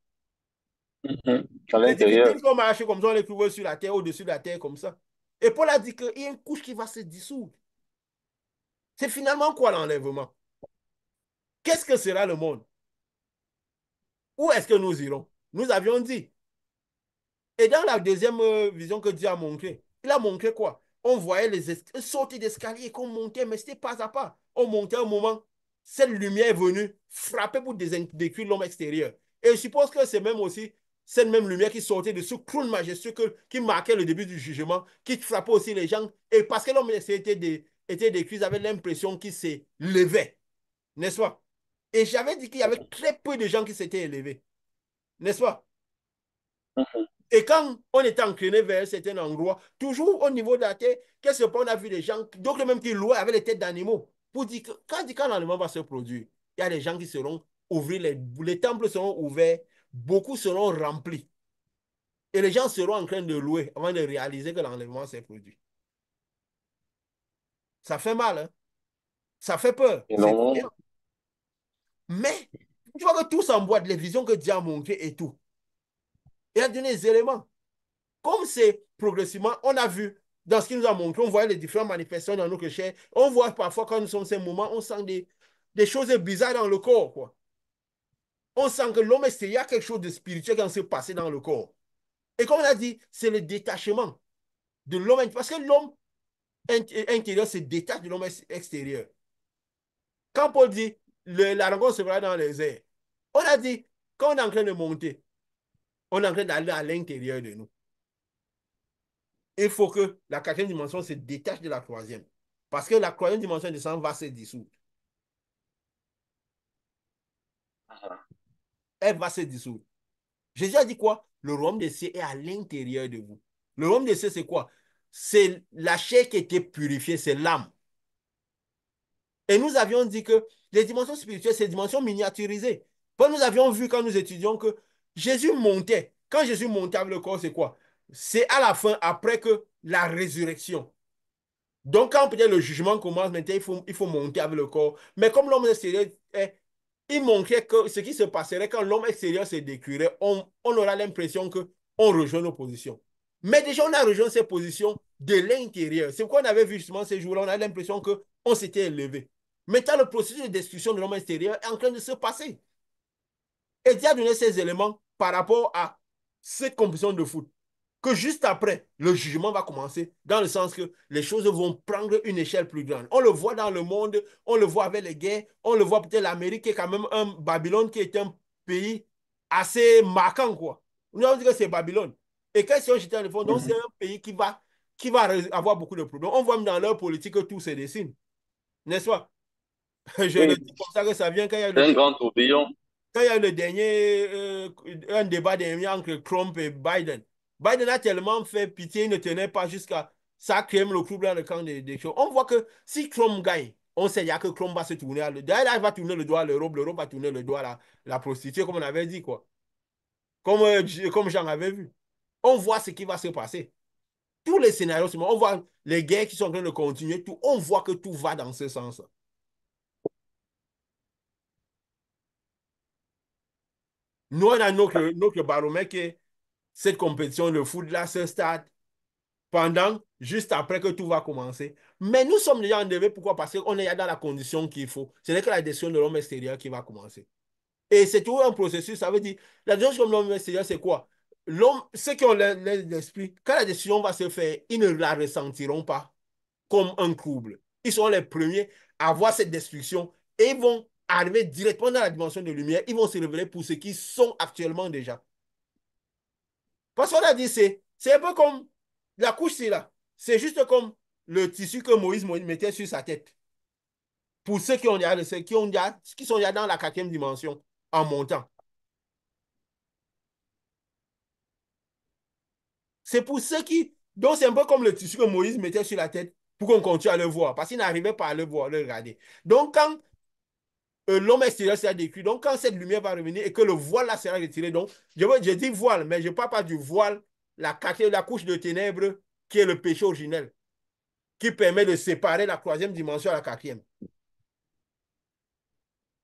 Mhm. À C'est l'intérieur. difficile qu'on marche comme ça, on les trouve sur la terre, au-dessus de la terre, comme ça. Et Paul a dit qu'il y a une couche qui va se dissoudre. C'est finalement quoi l'enlèvement? Qu'est-ce que sera le monde? Où est-ce que nous irons? Nous avions dit. Et dans la deuxième vision que Dieu a montré, il a montré quoi? On voyait les sorties d'escalier qu'on montait, mais c'était pas à pas. On montait un moment, cette lumière est venue frapper pour détruire l'homme extérieur. Et je suppose que c'est même aussi cette même lumière qui sortait de ce trône majestueux qui marquait le début du jugement, qui frappait aussi les gens. Et parce que l'homme extérieur était détruit, ils avaient l'impression qu'il s'élevait, n'est-ce pas? Et j'avais dit qu'il y avait très peu de gens qui s'étaient élevés, n'est-ce pas? Mhm. Et quand on était incliné vers un certain endroit, toujours au niveau de la terre, qu'est-ce qu'on a vu des gens, d'autres même qui louaient avec les têtes d'animaux, pour dire que quand l'aliment va se produire, il y a des gens qui seront ouverts, les temples seront ouverts, beaucoup seront remplis. Et les gens seront en train de louer avant de réaliser que l'enlèvement s'est produit. Ça fait mal, hein? Ça fait peur, c'est Énormément. effrayant. Mais tu vois que tout s'emboîte, les visions que Dieu a montrées et tout. Il a donné des éléments. Comme c'est progressivement, on a vu dans ce qu'il nous a montré, on voit les différentes manifestations dans notre chair. On voit parfois quand nous sommes ces moments, on sent des choses bizarres dans le corps, quoi. On sent que l'homme extérieur, il y a quelque chose de spirituel qui s'est passé dans le corps. Et comme on a dit, c'est le détachement de l'homme, parce que l'homme intérieur se détache de l'homme extérieur. Quand Paul dit, la rencontre se fera dans les airs, on a dit, quand on est en train de monter, on est en train d'aller à l'intérieur de nous. Il faut que la quatrième dimension se détache de la troisième. Parce que la troisième dimension descend va se dissoudre. Elle va se dissoudre. Jésus a dit quoi? Le royaume des cieux est à l'intérieur de vous. Le royaume des cieux, c'est quoi? C'est la chair qui a été purifiée, c'est l'âme. Et nous avions dit que les dimensions spirituelles, c'est des dimensions miniaturisées. Bon, nous avions vu quand nous étudions que Jésus montait. Quand Jésus montait avec le corps, c'est quoi? C'est à la fin, après que la résurrection. Donc, quand peut-être le jugement commence, maintenant, il faut monter avec le corps. Mais comme l'homme extérieur, il montrait que ce qui se passerait quand l'homme extérieur se détruirait, on aura l'impression qu'on rejoint nos positions. Mais déjà, on a rejoint ces positions de l'intérieur. C'est pourquoi on avait vu justement ces jours-là, on a l'impression qu'on s'était élevé. Maintenant, le processus de destruction de l'homme extérieur est en train de se passer. Et Dieu a donné ces éléments par rapport à cette compétition de foot que juste après, le jugement va commencer, dans le sens que les choses vont prendre une échelle plus grande. On le voit dans le monde, on le voit avec les guerres, on le voit peut-être l'Amérique qui est quand même un Babylone qui est un pays assez marquant, quoi. On dit que c'est Babylone. Et quand si on jette dans le fond, donc c'est Mhm. un pays qui va avoir beaucoup de problèmes. On voit même dans leur politique que tout se dessine, n'est-ce pas? Je le Oui, dis comme ça que ça vient quand il y a c'est le un truc. grand tourbillon. quand il y a eu le dernier, un débat dernier entre Trump et Biden, Biden a tellement fait pitié, il ne tenait pas jusqu'à ça, crée le trouble dans le camp des choses. On voit que si Trump gagne, on sait il y a que Trump va se tourner. D'ailleurs, là, il va tourner le doigt à l'Europe, l'Europe va tourner le doigt à la prostituée, comme on avait dit, quoi. Comme j'en avais vu. On voit ce qui va se passer. Tous les scénarios, on voit les guerres qui sont en train de continuer, tout, on voit que tout va dans ce sens. Nous, on a notre baromètre qui est cette compétition de foot là, ce stade, pendant, juste après que tout va commencer. Mais nous sommes déjà enlevés. Pourquoi? Parce qu'on est dans la condition qu'il faut. Ce n'est que la décision de l'homme extérieur qui va commencer. Et c'est tout un processus. Ça veut dire, la décision de l'homme extérieur, c'est quoi? L'homme, ceux qui ont l'esprit, quand la décision va se faire, ils ne la ressentiront pas comme un trouble. Ils seront les premiers à voir cette destruction et ils vont arriver directement dans la dimension de lumière. Ils vont se révéler pour ce qu'ils sont actuellement déjà. Parce qu'on a dit, c'est un peu comme la couche, c'est là. C'est juste comme le tissu que Moïse mettait sur sa tête. Pour ceux qui sont déjà dans la quatrième dimension en montant. C'est pour ceux qui. Donc, c'est un peu comme le tissu que Moïse mettait sur la tête pour qu'on continue à le voir. Parce qu'il n'arrivait pas à le voir, le regarder. Donc, quand l'homme extérieur sera décrit, donc quand cette lumière va revenir et que le voile là sera retiré, donc, je dis voile, mais je ne parle pas du voile, la couche de ténèbres qui est le péché originel, qui permet de séparer la troisième dimension à la quatrième.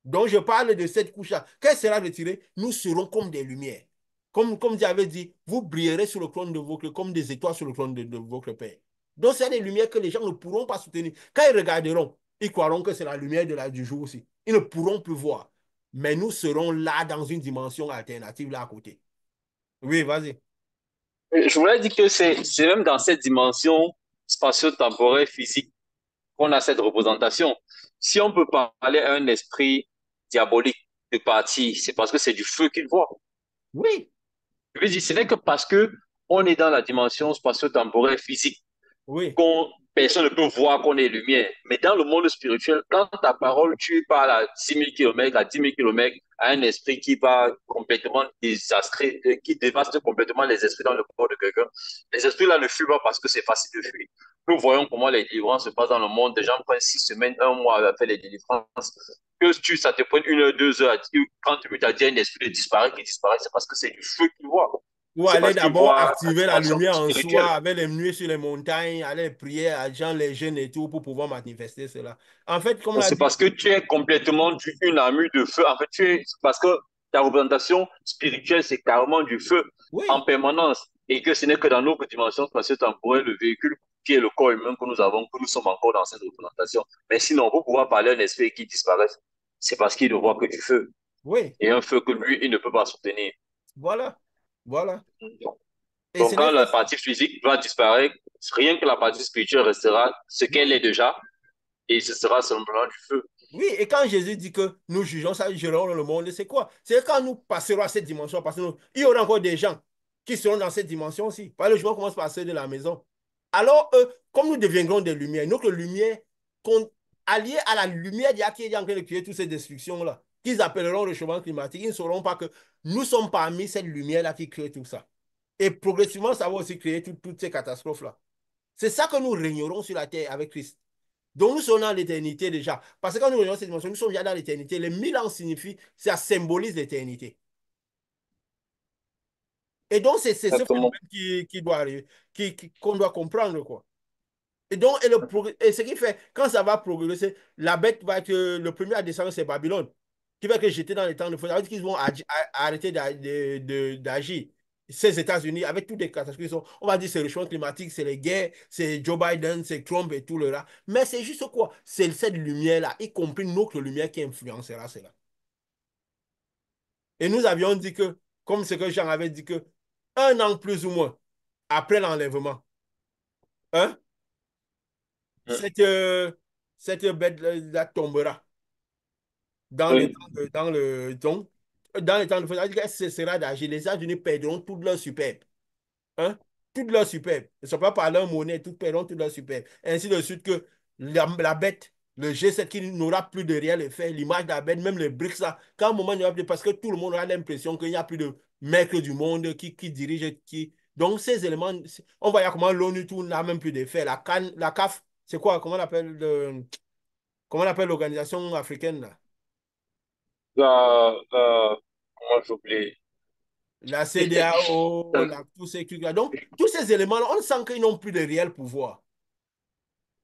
Donc, je parle de cette couche-là. Quand elle sera retirée, nous serons comme des lumières. Comme Dieu avait dit, vous brillerez sur le trône de votre, comme des étoiles sur le trône de votre Père. Donc, c'est des lumières que les gens ne pourront pas soutenir. Quand ils regarderont, ils croiront que c'est la lumière du jour aussi. Ils ne pourront plus voir. Mais nous serons là dans une dimension alternative, là à côté. Oui, vas-y. Je voulais dire que c'est même dans cette dimension spatio-temporelle physique qu'on a cette représentation. Si on peut parler à un esprit diabolique de partie, c'est parce que c'est du feu qu'il voit. Oui, Je veux dire, ce n'est que parce que on est dans la dimension spatio-temporelle physique oui. qu'on personne ne peut voir qu'on est lumière. Mais dans le monde spirituel, quand ta parole, tu parles à 6 000 kilomètres, à 10 000 kilomètres, à un esprit qui va complètement désastrer, qui dévaste complètement les esprits dans le corps de quelqu'un, les esprits là ne fuient pas parce que c'est facile de fuir. Nous voyons comment les délivrances se passent dans le monde. Des gens prennent 6 semaines, un mois à faire les délivrances. Ça te prenne 1 heure, 2 heures, 30 minutes à dire un esprit de disparaître, qui disparaît, c'est parce que c'est du feu qu'il voit. Ou C'est aller parce qu'il d'abord voit la activer la dimension lumière en soi spirituelle. avec les nuées sur les montagnes, aller prier à gens, les jeunes et tout pour pouvoir manifester cela. En fait, comme l'a C'est dit, parce que tu es complètement une armure de feu. En fait, parce que ta représentation spirituelle, c'est carrément du feu en oui, permanence. Et que ce n'est que dans notre dimension spatio-temporelle, le véhicule qui est le corps humain que nous avons, que nous sommes encore dans cette représentation. Mais sinon, pour pouvoir parler à un esprit qui disparaît, c'est parce qu'il ne voit que du feu. oui, Et un feu que lui, il ne peut pas soutenir. voilà, voilà. Et ce Donc, n'est quand que la ça. partie physique va disparaître, rien que la partie spirituelle restera ce qu'elle est Oui, déjà, et ce sera simplement du feu. oui, et quand Jésus dit que nous jugeons ça, jugerons le monde, c'est quoi? C'est quand nous passerons à cette dimension, parce que il y aura encore des gens qui seront dans cette dimension aussi. Parce que le jugement commence par ceux de la maison. Alors, comme nous deviendrons des lumières, notre lumière, alliée à la lumière qui est en train de créer toutes ces destructions-là, qu'ils appelleront le changement climatique, ils ne sauront pas que nous sommes parmi cette lumière-là qui crée tout ça. Et progressivement, ça va aussi créer toutes ces catastrophes-là. C'est ça que nous régnerons sur la terre avec Christ. Donc nous sommes dans l'éternité déjà. Parce que quand nous regardons cette dimension, nous sommes déjà dans l'éternité. Les 1000 ans signifie, ça symbolise l'éternité. Et donc c'est ce Exactement. phénomène qui doit arriver, qu'on doit comprendre, quoi. Et donc, et ce qui fait, quand ça va progresser, la bête va être le premier à descendre, c'est Babylone, qui va être jeté dans les temps de feu. Ça veut dire qu'ils vont arrêter d'agir. Ces États-Unis, avec toutes les catastrophes qui sont, on va dire, c'est le changement climatique, c'est les guerres, c'est Joe Biden, c'est Trump et tout le là. Mais c'est juste quoi? C'est cette lumière-là, y compris notre lumière qui influencera cela. Et nous avions dit que, comme ce que Jean avait dit que, 1 an plus ou moins après l'enlèvement, hein, cette, euh, cette bête-là tombera dans les Oui. temps dans les temps de feu. Elle cessera d'agir. Les États-Unis perdront toute leur superbe. Hein? Toute leur superbe. Ils ne sont pas par leur monnaie, toutes perdront toute leur superbe. Ainsi de suite que la bête Le G7 qui n'aura plus de réel effet, l'image d'Abed, même les BRICS, là, quand un moment il n'y aura plus, parce que tout le monde aura l'impression qu'il n'y a plus de maître du monde qui dirige, qui. Donc ces éléments, on voit comment l'ONU tout n'a même plus d'effet. La CAF, c'est quoi? Comment on appelle l'organisation africaine là? Comment j'oublie? La CEDEAO, tous ces trucs-là. Donc, tous ces éléments-là, on sent qu'ils n'ont plus de réel pouvoir.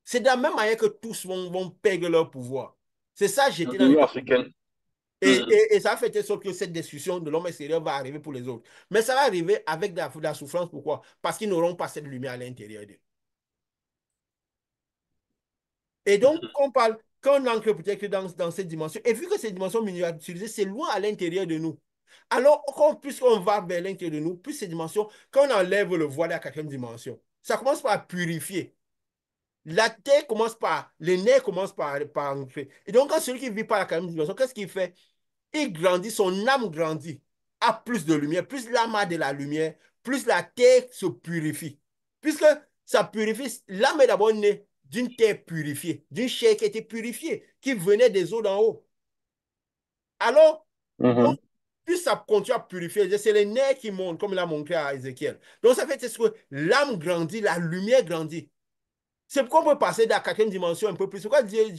C'est de la même manière que tous vont perdre leur pouvoir. C'est ça, j'étais dans L'Union l'état. africaine. Et, Mhm. et, et ça fait en sorte que cette destruction de l'homme extérieur va arriver pour les autres. Mais ça va arriver avec de la souffrance. Pourquoi? Parce qu'ils n'auront pas cette lumière à l'intérieur d'eux. Et donc, quand on entre peut-être dans cette dimension, et vu que cette dimension miniaturisée, c'est loin à l'intérieur de nous. Alors, plus on va vers l'intérieur de nous, plus ces dimensions, quand on enlève le voile à la quatrième dimension, ça commence par purifier. La terre commence par, les nerfs commencent par entrer. Et donc, quand celui qui vit par la quatrième dimension, qu'est-ce qu'il fait? Il grandit, son âme grandit, a plus de lumière, plus l'âme a de la lumière, plus la terre se purifie. Puisque ça purifie, l'âme est d'abord née d'une terre purifiée, d'une chair qui était purifiée, qui venait des eaux d'en haut. Alors, donc, Mhm. plus ça continue à purifier, c'est les nerfs qui montent, comme il a montré à Ézéchiel. Donc, ça fait que l'âme grandit, la lumière grandit. C'est pourquoi on peut passer de la quatrième dimension un peu plus. C'est pourquoi Dieu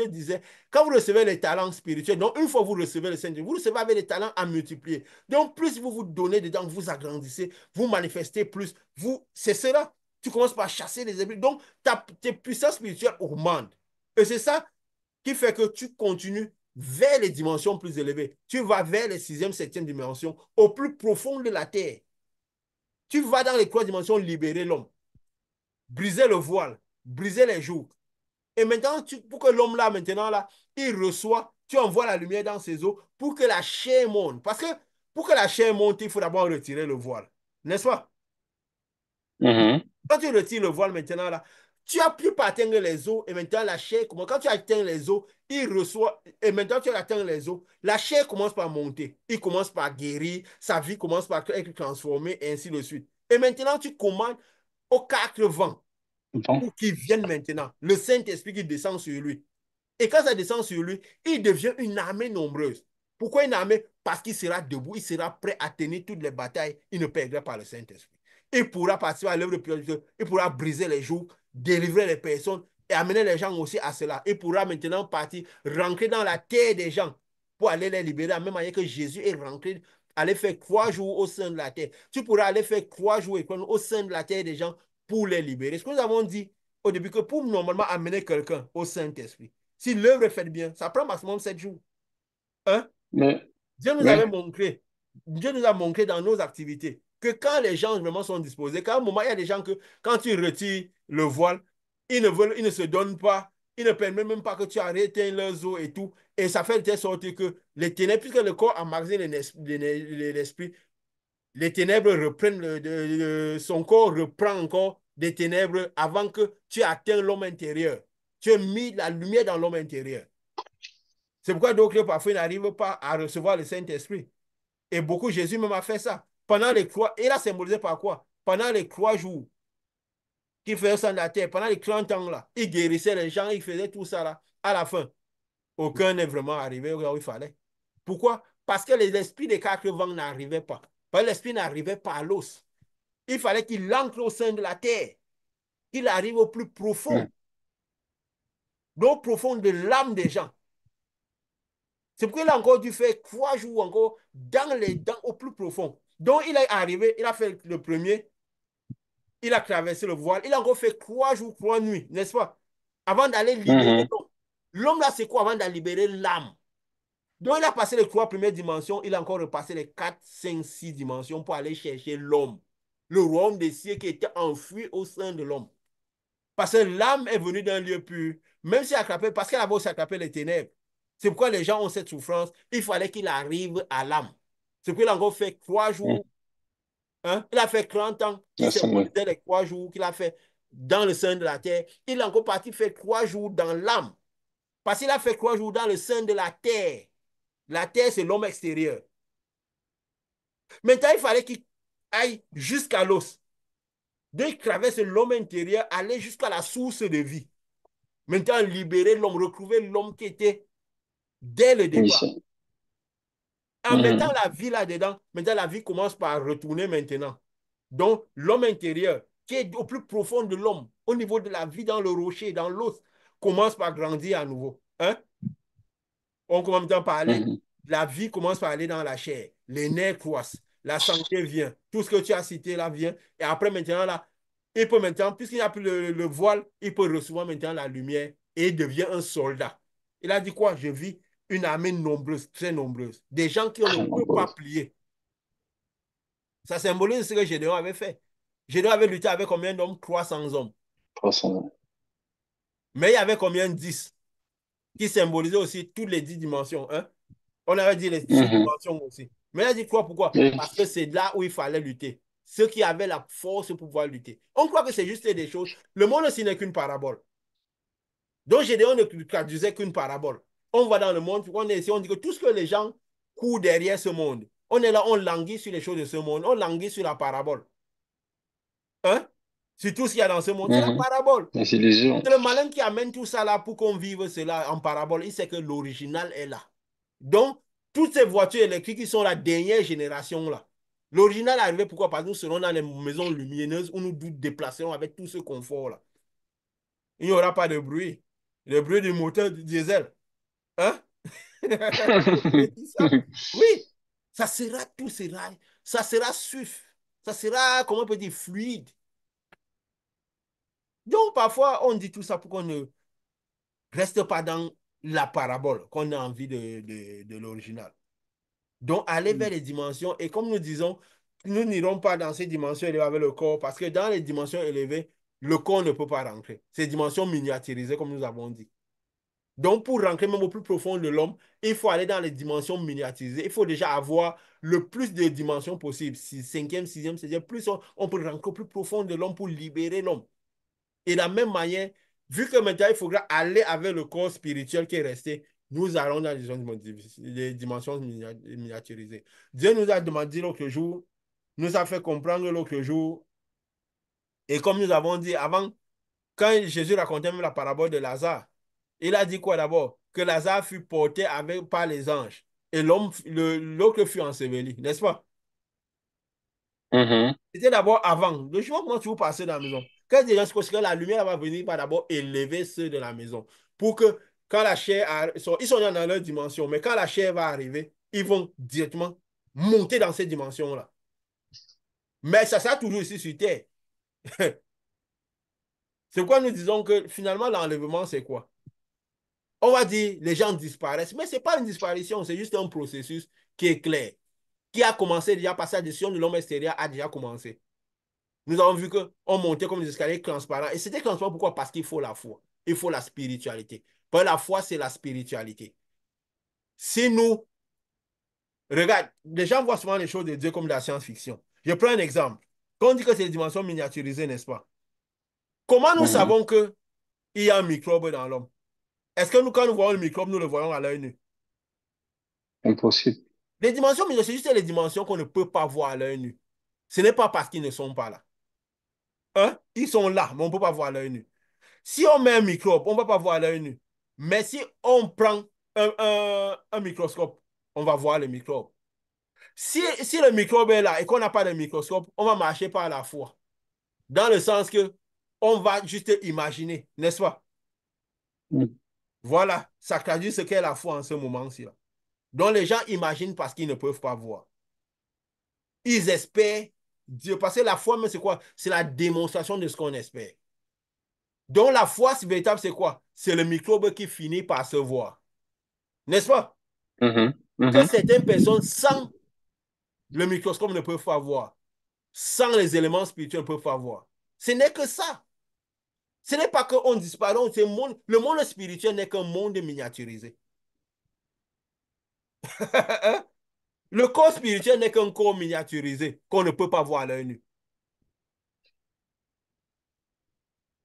disait, quand vous recevez les talents spirituels, donc une fois que vous recevez le Saint-Esprit, vous recevez avec les talents à multiplier. Donc plus vous vous donnez dedans, vous agrandissez, vous manifestez plus, c'est cela. Tu commences par chasser les esprits. Donc tes puissances spirituelles augmentent. Et c'est ça qui fait que tu continues vers les dimensions plus élevées. Tu vas vers les sixième, septième dimensions, au plus profond de la terre. Tu vas dans les trois dimensions libérer l'homme, briser le voile, briser les jours. Et maintenant, pour que l'homme là, maintenant, là, il reçoit, tu envoies la lumière dans ses os pour que la chair monte. Parce que pour que la chair monte, il faut d'abord retirer le voile. N'est-ce pas? Mhm. Quand tu retires le voile maintenant, là, tu as pu atteindre les os et maintenant la chair commence. Quand tu atteins les os, il reçoit, et maintenant tu atteins les os, la chair commence par monter. Il commence par guérir, sa vie commence par être transformée, et ainsi de suite. Et maintenant, tu commandes aux quatre vents Bon. pour qu'ils viennent maintenant. Le Saint-Esprit qui descend sur lui. Et quand ça descend sur lui, il devient une armée nombreuse. Pourquoi une armée? Parce qu'il sera debout, il sera prêt à tenir toutes les batailles. Il ne perdra pas le Saint-Esprit. Il pourra participer à l'œuvre de purification, il pourra briser les jougs, délivrer les personnes et amener les gens aussi à cela. Il pourra maintenant partir, rentrer dans la terre des gens pour aller les libérer, de la même manière que Jésus est rentré, aller faire 3 jours au sein de la terre. Tu pourras aller faire 3 jours au sein de la terre des gens pour les libérer. Ce que nous avons dit au début, que pour normalement amener quelqu'un au Saint-Esprit, si l'œuvre est faite bien, ça prend maximum 7 jours. Hein? Mais, Dieu nous avait mais, montré, Dieu nous a montré dans nos activités que quand les gens vraiment sont disposés, qu'à un moment, il y a des gens que quand tu retires le voile, ils ne se donnent pas, ils ne permettent même pas que tu arrêtes leurs os et tout. Et ça fait de telle sorte que les ténèbres, puisque le corps emmagasine l'esprit, les ténèbres reprennent, son corps reprend encore des ténèbres avant que tu atteignes l'homme intérieur. Tu as mis la lumière dans l'homme intérieur. C'est pourquoi d'autres parfois n'arrivent pas à recevoir le Saint-Esprit. Et beaucoup, Jésus même a fait ça. Pendant les 3, il a symbolisé par quoi? Pendant les 3 jours qu'il faisait ça dans la terre, pendant les 30 ans là, il guérissait les gens, il faisait tout ça là. À la fin, aucun n'est vraiment arrivé où il fallait. Pourquoi? Parce que l'esprit des quatre vents n'arrivait pas. Parce que l'esprit n'arrivait pas à l'os. Il fallait qu'il entre au sein de la terre, qu'il arrive au plus profond, au profond de l'âme des gens. C'est pourquoi il a encore dû faire 3 jours encore dans les dents au plus profond. Donc il est arrivé, il a fait le premier, il a traversé le voile, il a encore fait 3 jours, 3 nuits, n'est-ce pas? Avant d'aller libérer mhm. l'homme. L'homme là, c'est quoi avant d'aller libérer l'âme? Donc il a passé les 3 premières dimensions, il a encore repassé les 4, 5, 6 dimensions pour aller chercher l'homme. Le royaume des cieux qui était enfui au sein de l'homme. Parce que l'âme est venue d'un lieu pur, même si attrapé, parce qu'elle a aussi attrapé les ténèbres. C'est pourquoi les gens ont cette souffrance. Il fallait qu'il arrive à l'âme. C'est pourquoi il a encore fait 3 jours. Hein? Il a fait 30 ans qui Ensemble. symbolisait les 3 jours qu'il a fait dans le sein de la terre. Il a encore parti faire 3 jours dans l'âme. Parce qu'il a fait 3 jours dans le sein de la terre. La terre, c'est l'homme extérieur. Maintenant, il fallait qu'il aille jusqu'à l'os. Donc, il traverse l'homme intérieur, aller jusqu'à la source de vie. Maintenant, libérer l'homme, retrouver l'homme qui était dès le Oui, départ. En mettant Mhm. la vie là-dedans, maintenant la vie commence par retourner maintenant. Donc, l'homme intérieur, qui est au plus profond de l'homme, au niveau de la vie dans le rocher, dans l'os, commence par grandir à nouveau. Hein? On commence à parler, Mhm. la vie commence par aller dans la chair, les nerfs croissent, la santé vient, tout ce que tu as cité là vient, et après maintenant là, il peut maintenant, puisqu'il n'y a plus le voile, il peut recevoir maintenant la lumière et il devient un soldat. Il a dit quoi? Je vis une armée nombreuse, très nombreuse, des gens qui on ne Très peut pas nombreuses. plier. Ça symbolise ce que Gédéon avait fait. Gédéon avait lutté avec combien d'hommes? 300 hommes. 300. Mais il y avait combien? 10 qui symbolisaient aussi toutes les 10 dimensions. Hein? On avait dit les Mhm. sous-dimensions aussi. Mais il a dit quoi? Pourquoi? Oui. Parce que c'est là où il fallait lutter. Ceux qui avaient la force pour pouvoir lutter. On croit que c'est juste des choses. Le monde aussi n'est qu'une parabole. Donc Gédéon ne traduisait qu'une parabole. On va dans le monde, on est ici, on dit que tout ce que les gens courent derrière ce monde, on est là, on languit sur les choses de ce monde, on languit sur la parabole. Hein? Sur tout ce qu'il y a dans ce monde, c'est la Mhm. parabole. Les illusions. C'est le malin qui amène tout ça là pour qu'on vive cela en parabole. Il sait que l'original est là. Donc, toutes ces voitures électriques qui sont la dernière génération là, l'original est arrivé pourquoi? Parce que nous serons dans les maisons lumineuses où nous nous déplacerons avec tout ce confort là. Il n'y aura pas de bruit. Le bruit du moteur du diesel. Hein? Ça. Oui, ça sera suif. Ça sera, comment on peut dire, fluide. Donc, parfois, on dit tout ça pour qu'on ne reste pas dans la parabole, qu'on a envie de l'original. Donc, aller vers les dimensions, et comme nous disons, nous n'irons pas dans ces dimensions élevées avec le corps, parce que dans les dimensions élevées, le corps ne peut pas rentrer. Ces dimensions miniaturisées, comme nous avons dit. Donc, pour rentrer même au plus profond de l'homme, il faut aller dans les dimensions miniaturisées. Il faut déjà avoir le plus de dimensions possible. Cinquième, sixième, c'est-à-dire plus on peut rentrer au plus profond de l'homme pour libérer l'homme. Et de la même manière, vu que maintenant il faudra aller avec le corps spirituel qui est resté, nous allons dans les dimensions miniaturisées. Dieu nous a demandé l'autre jour, nous a fait comprendre l'autre jour, et comme nous avons dit avant, quand Jésus racontait même la parabole de Lazare, il a dit quoi d'abord? Que Lazare fut porté avec, par les anges et l'autre fut enseveli, n'est-ce pas? Mhm. C'était d'abord avant. Le jour comment tu vous passez dans la maison. Quand des gens se que la lumière va venir par d'abord élever ceux de la maison. Pour que quand la chair ils sont dans leur dimension, mais quand la chair va arriver, ils vont directement monter dans cette dimension-là. Mais ça sera toujours ici sur Terre. C'est quoi nous disons que finalement l'enlèvement, c'est quoi? On va dire les gens disparaissent, mais ce n'est pas une disparition, c'est juste un processus qui est clair, qui a commencé déjà parce que la décision de l'homme extérieur a déjà commencé. Nous avons vu qu'on montait comme des escaliers transparents. Et c'était transparent pourquoi? Parce qu'il faut la foi. Il faut la spiritualité. Parce que la foi, c'est la spiritualité. Si nous, regarde, les gens voient souvent les choses de Dieu comme de la science-fiction. Je prends un exemple. Quand on dit que c'est des dimensions miniaturisées, n'est-ce pas? Comment nous Mhm. savons qu'il y a un microbe dans l'homme? Est-ce que nous, quand nous voyons le microbe, nous le voyons à l'œil nu? Impossible. Les dimensions miniaturisées, c'est juste les dimensions qu'on ne peut pas voir à l'œil nu. Ce n'est pas parce qu'ils ne sont pas là. Hein? Ils sont là, mais on ne peut pas voir à l'œil nu. Si on met un microbe, on ne va pas voir à l'œil nu. Mais si on prend un microscope, on va voir le microbe. Si le microbe est là et qu'on n'a pas de microscope, on va marcher par la foi. Dans le sens que on va juste imaginer, n'est-ce pas? Mhm. Voilà, ça traduit ce qu'est la foi en ce moment-ci. Donc les gens imaginent parce qu'ils ne peuvent pas voir. Ils espèrent Dieu. Parce que la foi, mais c'est quoi? C'est la démonstration de ce qu'on espère. Donc la foi véritable, c'est quoi? C'est le microbe qui finit par se voir. N'est-ce pas? Mhm. Que Mhm. certaines personnes, sans le microscope, ne peuvent pas voir. Sans les éléments spirituels, ne peuvent pas voir. Ce n'est que ça. Ce n'est pas qu'on disparaît. Le monde spirituel n'est qu'un monde miniaturisé. Le corps spirituel n'est qu'un corps miniaturisé qu'on ne peut pas voir à l'œil nu.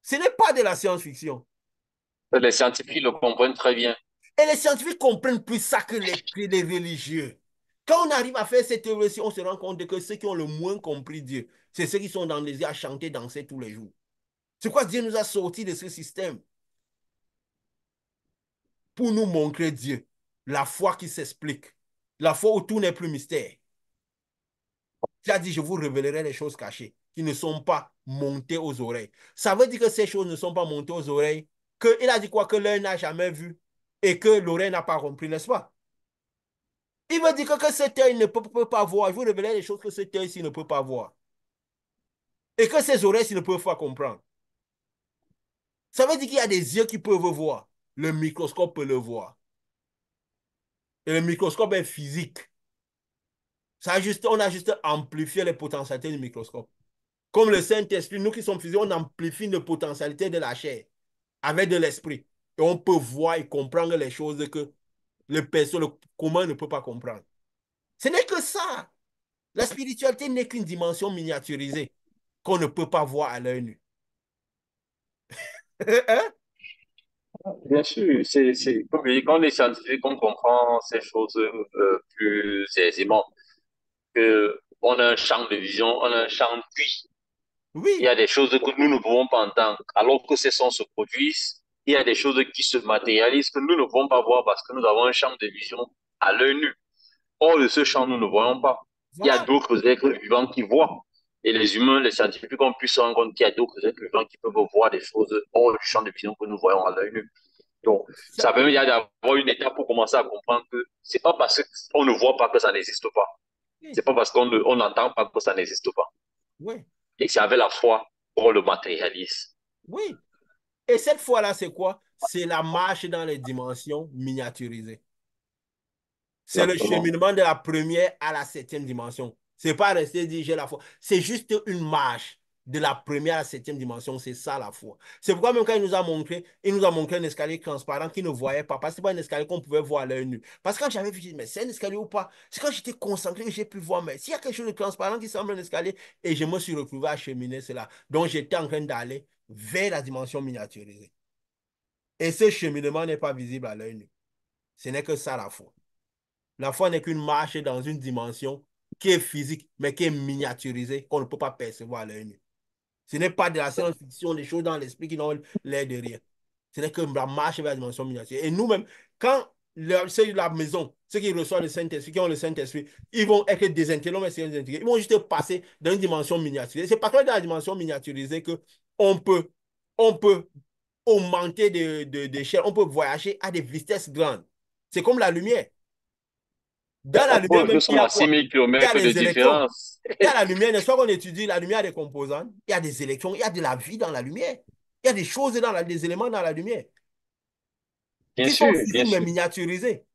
Ce n'est pas de la science-fiction. Les scientifiques le comprennent très bien. Et les scientifiques comprennent plus ça que les religieux. Quand on arrive à faire cette théorie, on se rend compte que ceux qui ont le moins compris Dieu, c'est ceux qui sont dans les yeux à chanter, danser tous les jours. C'est quoi Dieu nous a sortis de ce système? pour nous montrer Dieu. La foi qui s'explique. La foi où tout n'est plus mystère. Tu as dit, je vous révélerai les choses cachées qui ne sont pas montées aux oreilles. Ça veut dire que ces choses ne sont pas montées aux oreilles. Il a dit quoi? Que l'œil n'a jamais vu et que l'oreille n'a pas compris, n'est-ce pas? Il veut dire que cet œil ne peut pas voir. Je vous révéler les choses que cet œil-ci ne peut pas voir. Et que ces oreilles-ci ne peuvent pas comprendre. Ça veut dire qu'il y a des yeux qui peuvent voir. Le microscope peut le voir. Et le microscope est physique. On a juste amplifié les potentialités du microscope. Comme le Saint-Esprit, nous qui sommes physiques, on amplifie les potentialités de la chair avec de l'esprit. Et on peut voir et comprendre les choses que le commun ne peut pas comprendre. Ce n'est que ça. La spiritualité n'est qu'une dimension miniaturisée qu'on ne peut pas voir à l'œil nu. Hein? Bien sûr, comme je dis, quand on est scientifique, on comprend ces choses plus aisément. Que on a un champ de vision, on a un champ de vue. Il y Oui, a des choses que nous ne pouvons pas entendre, alors que ces sons se produisent. Il y a des choses qui se matérialisent que nous ne pouvons pas voir parce que nous avons un champ de vision à l'œil nu. Hors de ce champ, nous ne voyons pas. Il y a voilà. d'autres êtres vivants qui voient. Et les humains, les scientifiques ont pu se rendre compte qu'il y a d'autres êtres vivants qui peuvent voir des choses hors du champ de vision que nous voyons à l'œil nu. Donc, ça permet d'avoir une étape pour commencer à comprendre que c'est pas parce qu'on ne voit pas que ça n'existe pas. Oui, C'est pas parce qu'on n'entend pas que ça n'existe pas. oui, Et c'est avec la foi qu'on le matérialise. oui. Et cette fois-là, c'est quoi? C'est la marche dans les dimensions miniaturisées. C'est le Exactement. cheminement de la première à la septième dimension. C'est pas rester dire j'ai la foi. C'est juste une marche de la première à la septième dimension. C'est ça la foi. C'est pourquoi même quand il nous a montré un escalier transparent qu'il ne voyait pas. Parce que c'est pas un escalier qu'on pouvait voir à l'œil nu. Parce que quand j'avais vu, je dis, mais c'est un escalier ou pas? C'est quand j'étais concentré que j'ai pu voir, mais s'il y a quelque chose de transparent qui semble un escalier, et je me suis retrouvé à cheminer cela. Donc j'étais en train d'aller vers la dimension miniaturisée. Et ce cheminement n'est pas visible à l'œil nu. Ce n'est que ça la foi. La foi n'est qu'une marche dans une dimension qui est physique, mais qui est miniaturisée, qu'on ne peut pas percevoir à l'œil nu. Ce n'est pas de la science-fiction, des choses dans l'esprit qui n'ont l'air de rien. Ce n'est que la marche vers la dimension miniaturisée. Et nous-mêmes, quand c'est la maison, ceux qui reçoivent le Saint-Esprit, qui ont le Saint-Esprit, ils vont être désintégrés, mais c'est désintégrés. Ils vont juste passer dans une dimension miniaturisée. C'est parce que dans la dimension miniaturisée qu'on peut, on peut augmenter d'échelle, on peut voyager à des vitesses grandes. C'est comme la lumière. Dans la On lumière peut même, il y jusqu'à a à 6 quoi? 000 Il y a km de les électrons. différence. Il y a la lumière, n'est-ce pas qu'on étudie la lumière des composants? Il y a des électrons, il y a de la vie dans la lumière. Il y a des choses des éléments dans la lumière Bien qui sont sûr, bien physiques mais sûr. miniaturisés.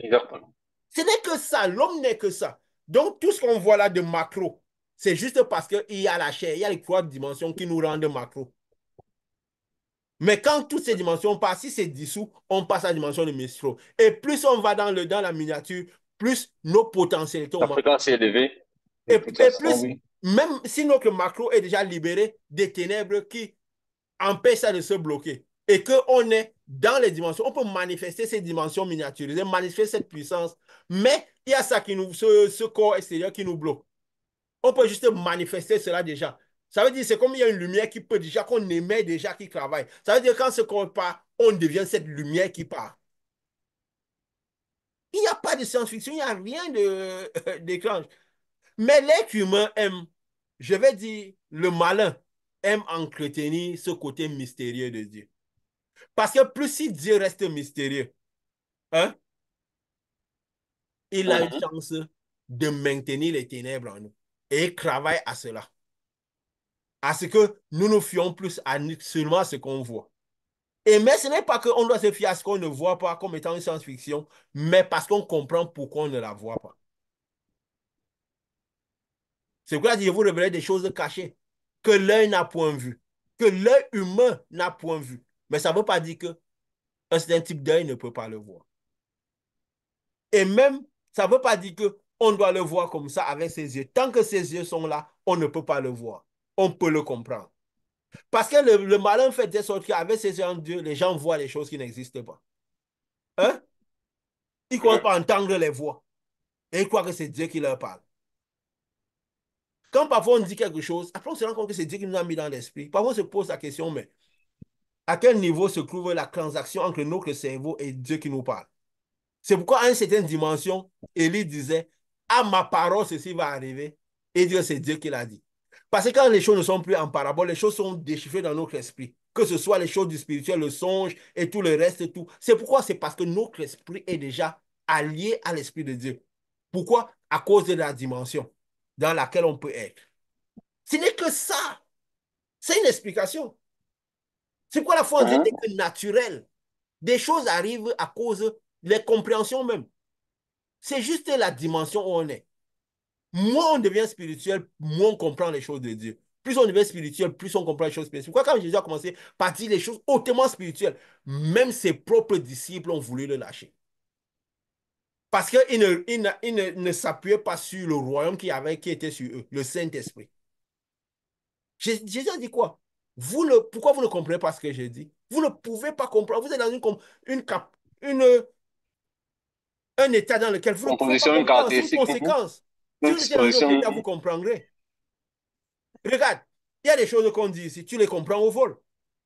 Exactement. Ce n'est que ça, l'homme n'est que ça. Donc tout ce qu'on voit là de macro, c'est juste parce qu'il y a la chair, il y a les trois dimensions qui nous rendent macro. Mais quand toutes ces dimensions passent, si c'est dissous, on passe à la dimension de micro. Et plus on va dans la miniature, plus nos potentialités La augmentent. fréquence est élevée. De toute Et façon, plus, oui. même si notre macro est déjà libéré des ténèbres qui empêchent ça de se bloquer et qu'on est dans les dimensions, on peut manifester ces dimensions miniaturisées, manifester cette puissance, mais il y a ça ce corps extérieur qui nous bloque. On peut juste manifester cela déjà. Ça veut dire c'est comme il y a une lumière qui peut déjà, qu'on émet déjà, qui travaille. Ça veut dire quand ce corps part, on devient cette lumière qui part. Il n'y a pas de science-fiction, il n'y a rien d'étrange. Mais l'être humain aime, je vais dire, le malin aime entretenir ce côté mystérieux de Dieu. Parce que plus si Dieu reste mystérieux, hein, il a une Mhm. chance de maintenir les ténèbres en nous. Et il travaille à cela. À ce que nous nous fions plus seulement à ce qu'on voit. Et mais ce n'est pas qu'on doit se fier à ce qu'on ne voit pas comme étant une science-fiction, mais parce qu'on comprend pourquoi on ne la voit pas. C'est pourquoi je vous révéler des choses cachées que l'œil n'a point vues, que l'œil humain n'a point vu. Mais ça ne veut pas dire qu'un certain type d'œil ne peut pas le voir. Et même, ça ne veut pas dire qu'on doit le voir comme ça avec ses yeux. Tant que ses yeux sont là, on ne peut pas le voir. On peut le comprendre. Parce que le malin fait de sorte qu'avec ses yeux en Dieu, les gens voient les choses qui n'existent pas. Hein? Ils ne commencent pas à entendre les voix. Et ils croient que c'est Dieu qui leur parle. Quand parfois on dit quelque chose, après on se rend compte que c'est Dieu qui nous a mis dans l'esprit. Parfois on se pose la question, mais À quel niveau se trouve la transaction entre notre cerveau et Dieu qui nous parle? C'est pourquoi, à une certaine dimension, Élie disait, à ma parole, ceci va arriver. Et Dieu, c'est Dieu qui l'a dit. Parce que quand les choses ne sont plus en parabole, les choses sont déchiffrées dans notre esprit. Que ce soit les choses du spirituel, le songe et tout le reste, tout. C'est pourquoi c'est parce que notre esprit est déjà allié à l'esprit de Dieu. Pourquoi? À cause de la dimension dans laquelle on peut être. Ce n'est que ça. C'est une explication. C'est pourquoi la foi en Dieu n'est que naturelle. Des choses arrivent à cause de les compréhensions même. C'est juste la dimension où on est. Moins on devient spirituel, moins on comprend les choses de Dieu. Plus on devient spirituel, plus on comprend les choses spirituelles. Pourquoi quand Jésus a commencé par dire les choses hautement spirituelles, même ses propres disciples ont voulu le lâcher. Parce qu'ils ne s'appuyaient pas sur le royaume qui était sur eux, le Saint-Esprit. Jésus a dit quoi? Pourquoi vous ne comprenez pas ce que j'ai dit? Vous ne pouvez pas comprendre. Vous êtes dans une, une, un état dans lequel vous ne pouvez pas Composition, une comprendre. C'est une caractéristique, conséquence. Si une vous étiez dans un autre disposition. état, vous comprendrez. Regarde, il y a des choses qu'on dit ici, tu les comprends au vol.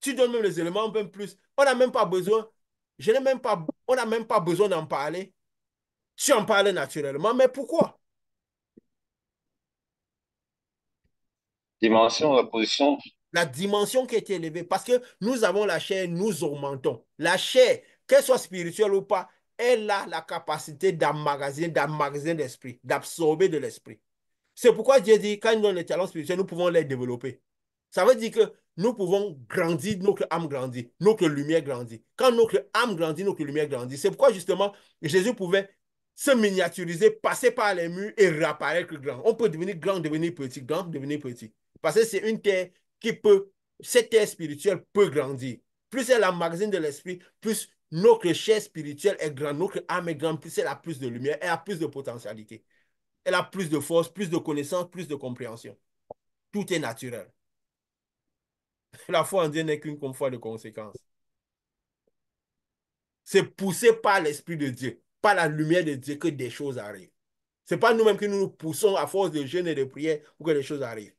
Tu donnes même les éléments un peu plus. On n'a même pas besoin, on n'a même pas besoin d'en parler. Tu en parles naturellement, mais pourquoi? Dimension, la position. La dimension qui a été élevée, parce que nous avons la chair, nous augmentons. La chair, qu'elle soit spirituelle ou pas, elle a la capacité d'emmagasiner l'esprit, d'absorber de l'esprit. C'est pourquoi Dieu dit, quand nous donne les talents spirituels, nous pouvons les développer. Ça veut dire que nous pouvons grandir, notre âme grandit, notre lumière grandit. Quand notre âme grandit, notre lumière grandit. C'est pourquoi justement, Jésus pouvait se miniaturiser, passer par les murs et réapparaître grand. On peut devenir grand, devenir petit, grand, devenir petit. Parce que c'est une terre qui peut, cette terre spirituelle peut grandir. Plus elle emmagasine de l'esprit, plus notre chair spirituelle est grande, notre âme est grande, plus elle a plus de lumière, elle a plus de potentialité. Elle a plus de force, plus de connaissances, plus de compréhension. Tout est naturel. La foi en Dieu n'est qu'une foi de conséquence. C'est poussé par l'Esprit de Dieu, par la lumière de Dieu que des choses arrivent. Ce n'est pas nous-mêmes qui nous poussons à force de jeûne et de prière pour que les choses arrivent.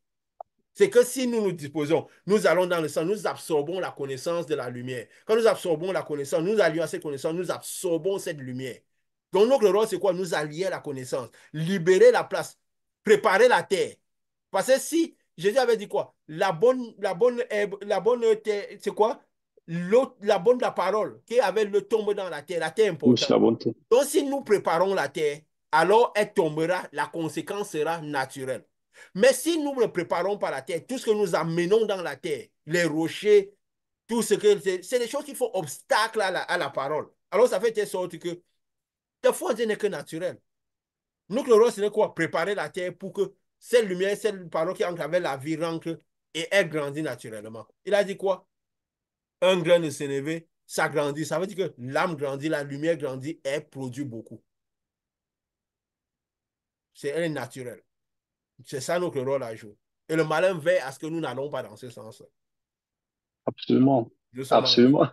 C'est que si nous nous disposons, nous allons dans le sang, nous absorbons la connaissance de la lumière. Quand nous absorbons la connaissance, nous allions à cette connaissance, nous absorbons cette lumière. Donc notre rôle, c'est quoi? Nous allier à la connaissance, libérer la place, préparer la terre. Parce que si Jésus avait dit quoi? La bonne terre, c'est quoi? La bonne la parole qui avait le tombe dans la terre Oui, importante. la bonté. Donc si nous préparons la terre, alors elle tombera, la conséquence sera naturelle. Mais si nous ne préparons pas la terre, tout ce que nous amenons dans la terre, les rochers, tout ce que c'est des choses qui font obstacle à la parole. Alors ça fait de sorte que la foi n'est que naturelle. Notre rôle, c'est quoi? Préparer la terre pour que cette lumière, cette parole qui entre avec la vie rentre et elle grandit naturellement. Il a dit quoi? Un grain de sénévé, ça grandit. Ça veut dire que l'âme grandit, la lumière grandit, et elle produit beaucoup. Elle est naturelle. C'est ça notre rôle à jouer. Et le malin veille à ce que nous n'allons pas dans ce sens-là. Absolument. Nous sommes en effet. Absolument.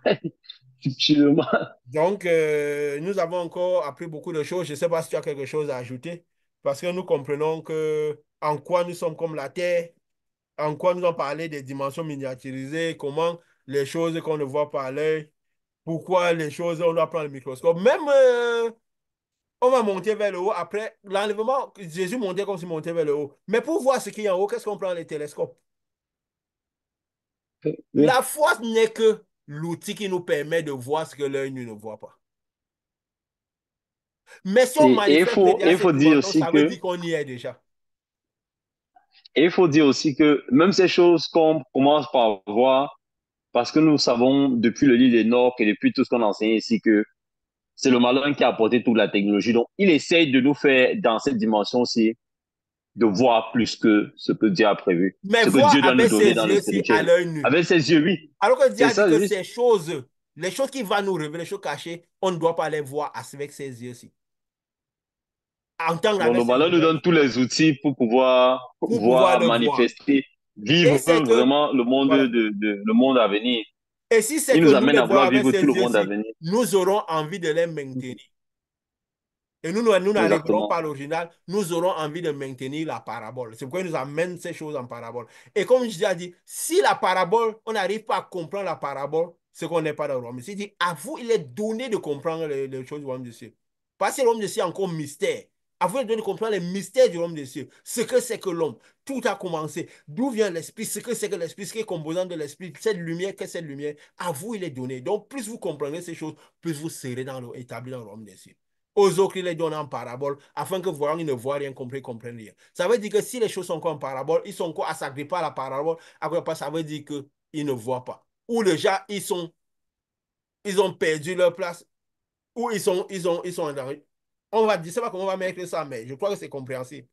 Subtilement. Donc, nous avons encore appris beaucoup de choses. Je ne sais pas si tu as quelque chose à ajouter, parce que nous comprenons que en quoi nous sommes comme la Terre, en quoi nous avons parlé des dimensions miniaturisées, comment les choses qu'on ne voit pas à l'œil, pourquoi les choses, on doit prendre le microscope. Même, on va monter vers le haut. Après l'enlèvement, Jésus montait comme s'il montait vers le haut. Mais pour voir ce qu'il y a en haut, qu'est-ce qu'on prend les télescopes? Oui. La foi n'est que l'outil qui nous permet de voir ce que l'œil nu ne voit pas. Mais si on Et manifeste déjà il cette faut dire dimension, aussi ça veut que, dire qu'on y est déjà. et il faut dire aussi que même ces choses qu'on commence par voir, parce que nous savons depuis le livre d'Enoch et depuis tout ce qu'on enseigne ici que c'est le malin qui a apporté toute la technologie. Donc, il essaye de nous faire, dans cette dimension-ci, de voir plus que ce que Dieu a prévu, Mais ce que voir Dieu doit nous avec donner ses dans le yeux, c'est à spirituel. l'œil nu. Avec ses yeux, oui. Alors que Dieu C'est a dit ça, que oui. ces choses, les choses qui vont nous révéler, les choses cachées, on ne doit pas les voir avec ses yeux-ci. Entendre Donc, avec le ses malin nous donne oreilles tous les outils pour pouvoir pour pouvoir voir, le voir. manifester, Et vivre c'est que, vraiment le monde voilà. le monde à venir. Et si c'est Il que nous nous amène les à voyons vouloir avec vivre tout ses le monde à yeux-ci, venir. nous aurons envie de les maintenir. Et nous n'arriverons pas Exactement. à l'original, nous aurons envie de maintenir la parabole. C'est pourquoi il nous amène ces choses en parabole. Et comme je l'ai dit, si la parabole, on n'arrive pas à comprendre la parabole, c'est qu'on n'est pas dans le royaume des cieux. Il dit, à vous, il est donné de comprendre les choses du royaume des cieux. Parce que le royaume des cieux est encore mystère. À vous, il est donné de comprendre les mystères du royaume des cieux. Ce que c'est que l'homme. Tout a commencé. D'où vient l'esprit? Ce que c'est que l'esprit? Ce qui est composant de l'esprit? Cette lumière, qu'est-ce que cette lumière? À vous, il est donné. Donc, plus vous comprenez ces choses, plus vous serez établi dans le royaume des cieux. Aux autres, il les donne en parabole, afin que voyant, ils ne voient rien, comprennent rien. Ça veut dire que si les choses sont encore en parabole, ils sont encore à s'agripper à la parabole, après, ça veut dire qu'ils ne voient pas. Ou déjà, ils ont perdu leur place, ou ils sont en danger. On va dire, c'est pas comment on va mettre ça, mais je crois que c'est compréhensible.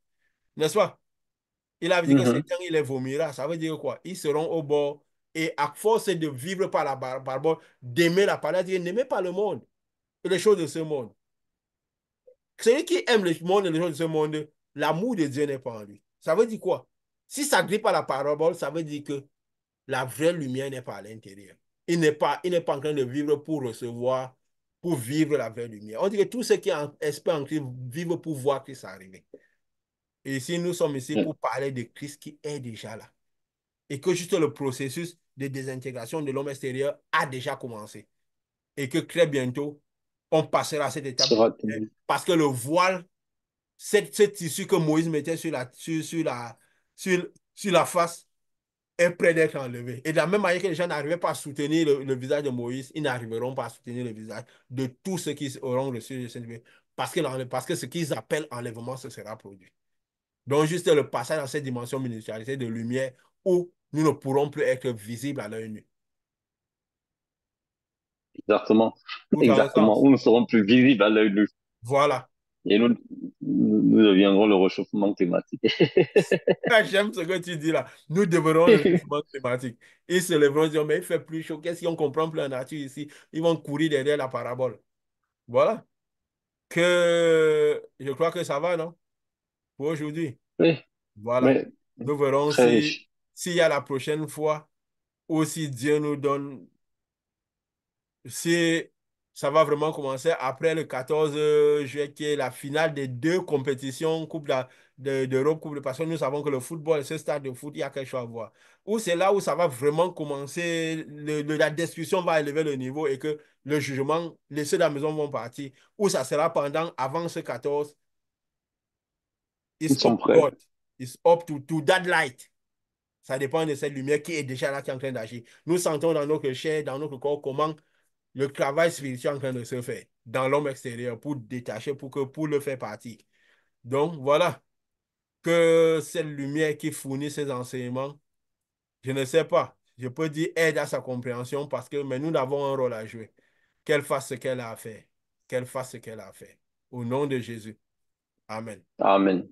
N'est-ce pas? Il a dit que Mhm. Satan, il les vomira. Ça veut dire quoi? Ils seront au bord. Et à force de vivre par la parabole, d'aimer la parole, il dit, n'aimez pas le monde et les choses de ce monde. Celui qui aime le monde et les choses de ce monde, l'amour de Dieu n'est pas en lui. Ça veut dire quoi? Si ça grippe à la parabole, ça veut dire que la vraie lumière n'est pas à l'intérieur. Il n'est pas en train de vivre pour recevoir, pour vivre la vraie lumière. On dit que tous ceux qui espèrent en Christ vivent pour voir Christ arriver. Et ici, nous sommes ici pour parler de Christ qui est déjà là. Et que juste le processus de désintégration de l'homme extérieur a déjà commencé. Et que très bientôt, on passera à cette étape de Sera lumière. tenu. Parce que le voile ce tissu que Moïse mettait sur la face est prêt d'être enlevé. Et de la même manière que les gens n'arrivaient pas à soutenir le visage de Moïse, ils n'arriveront pas à soutenir le visage de tous ceux qui auront reçu le Saint-Esprit. Parce que ce qu'ils appellent enlèvement, ce sera produit. Donc, juste le passage dans cette dimension miniaturisée de lumière où nous ne pourrons plus être visibles à l'œil nu. Exactement. Tout a un Exactement. sens. Où nous serons plus visibles à l'œil nu. Voilà. Et nous deviendrons le réchauffement climatique. J'aime ce que tu dis là. Nous devrons le changement climatique. Ils se lèveront et diront, mais il fait plus chaud. Qu'est-ce qu'on comprend plus la nature ici? Ils vont courir derrière la parabole. Voilà. Que je crois que ça va, non? Pour aujourd'hui. Oui, Voilà. mais Nous verrons très si riche. s'il y a la prochaine fois ou si Dieu nous donne si ça va vraiment commencer après le 14 juillet, qui est la finale des deux compétitions d'Europe, Coupe de Parce que nous savons que le football, ce stade de foot, il y a quelque chose à voir. Ou c'est là où ça va vraiment commencer, la discussion va élever le niveau et que le jugement, les ceux de la maison vont partir. Ou ça sera avant ce 14, Nous it's up sommes to prêts. God. It's up to that light. Ça dépend de cette lumière qui est déjà là, qui est en train d'agir. Nous sentons dans notre chair, dans notre corps, comment le travail spirituel est en train de se faire dans l'homme extérieur pour détacher, pour le faire partir. Donc, voilà, que cette lumière qui fournit ces enseignements, je ne sais pas, je peux dire aide à sa compréhension mais nous avons un rôle à jouer. Qu'elle fasse ce qu'elle a à faire. Qu'elle fasse ce qu'elle a à faire. Au nom de Jésus. Amen. Amen.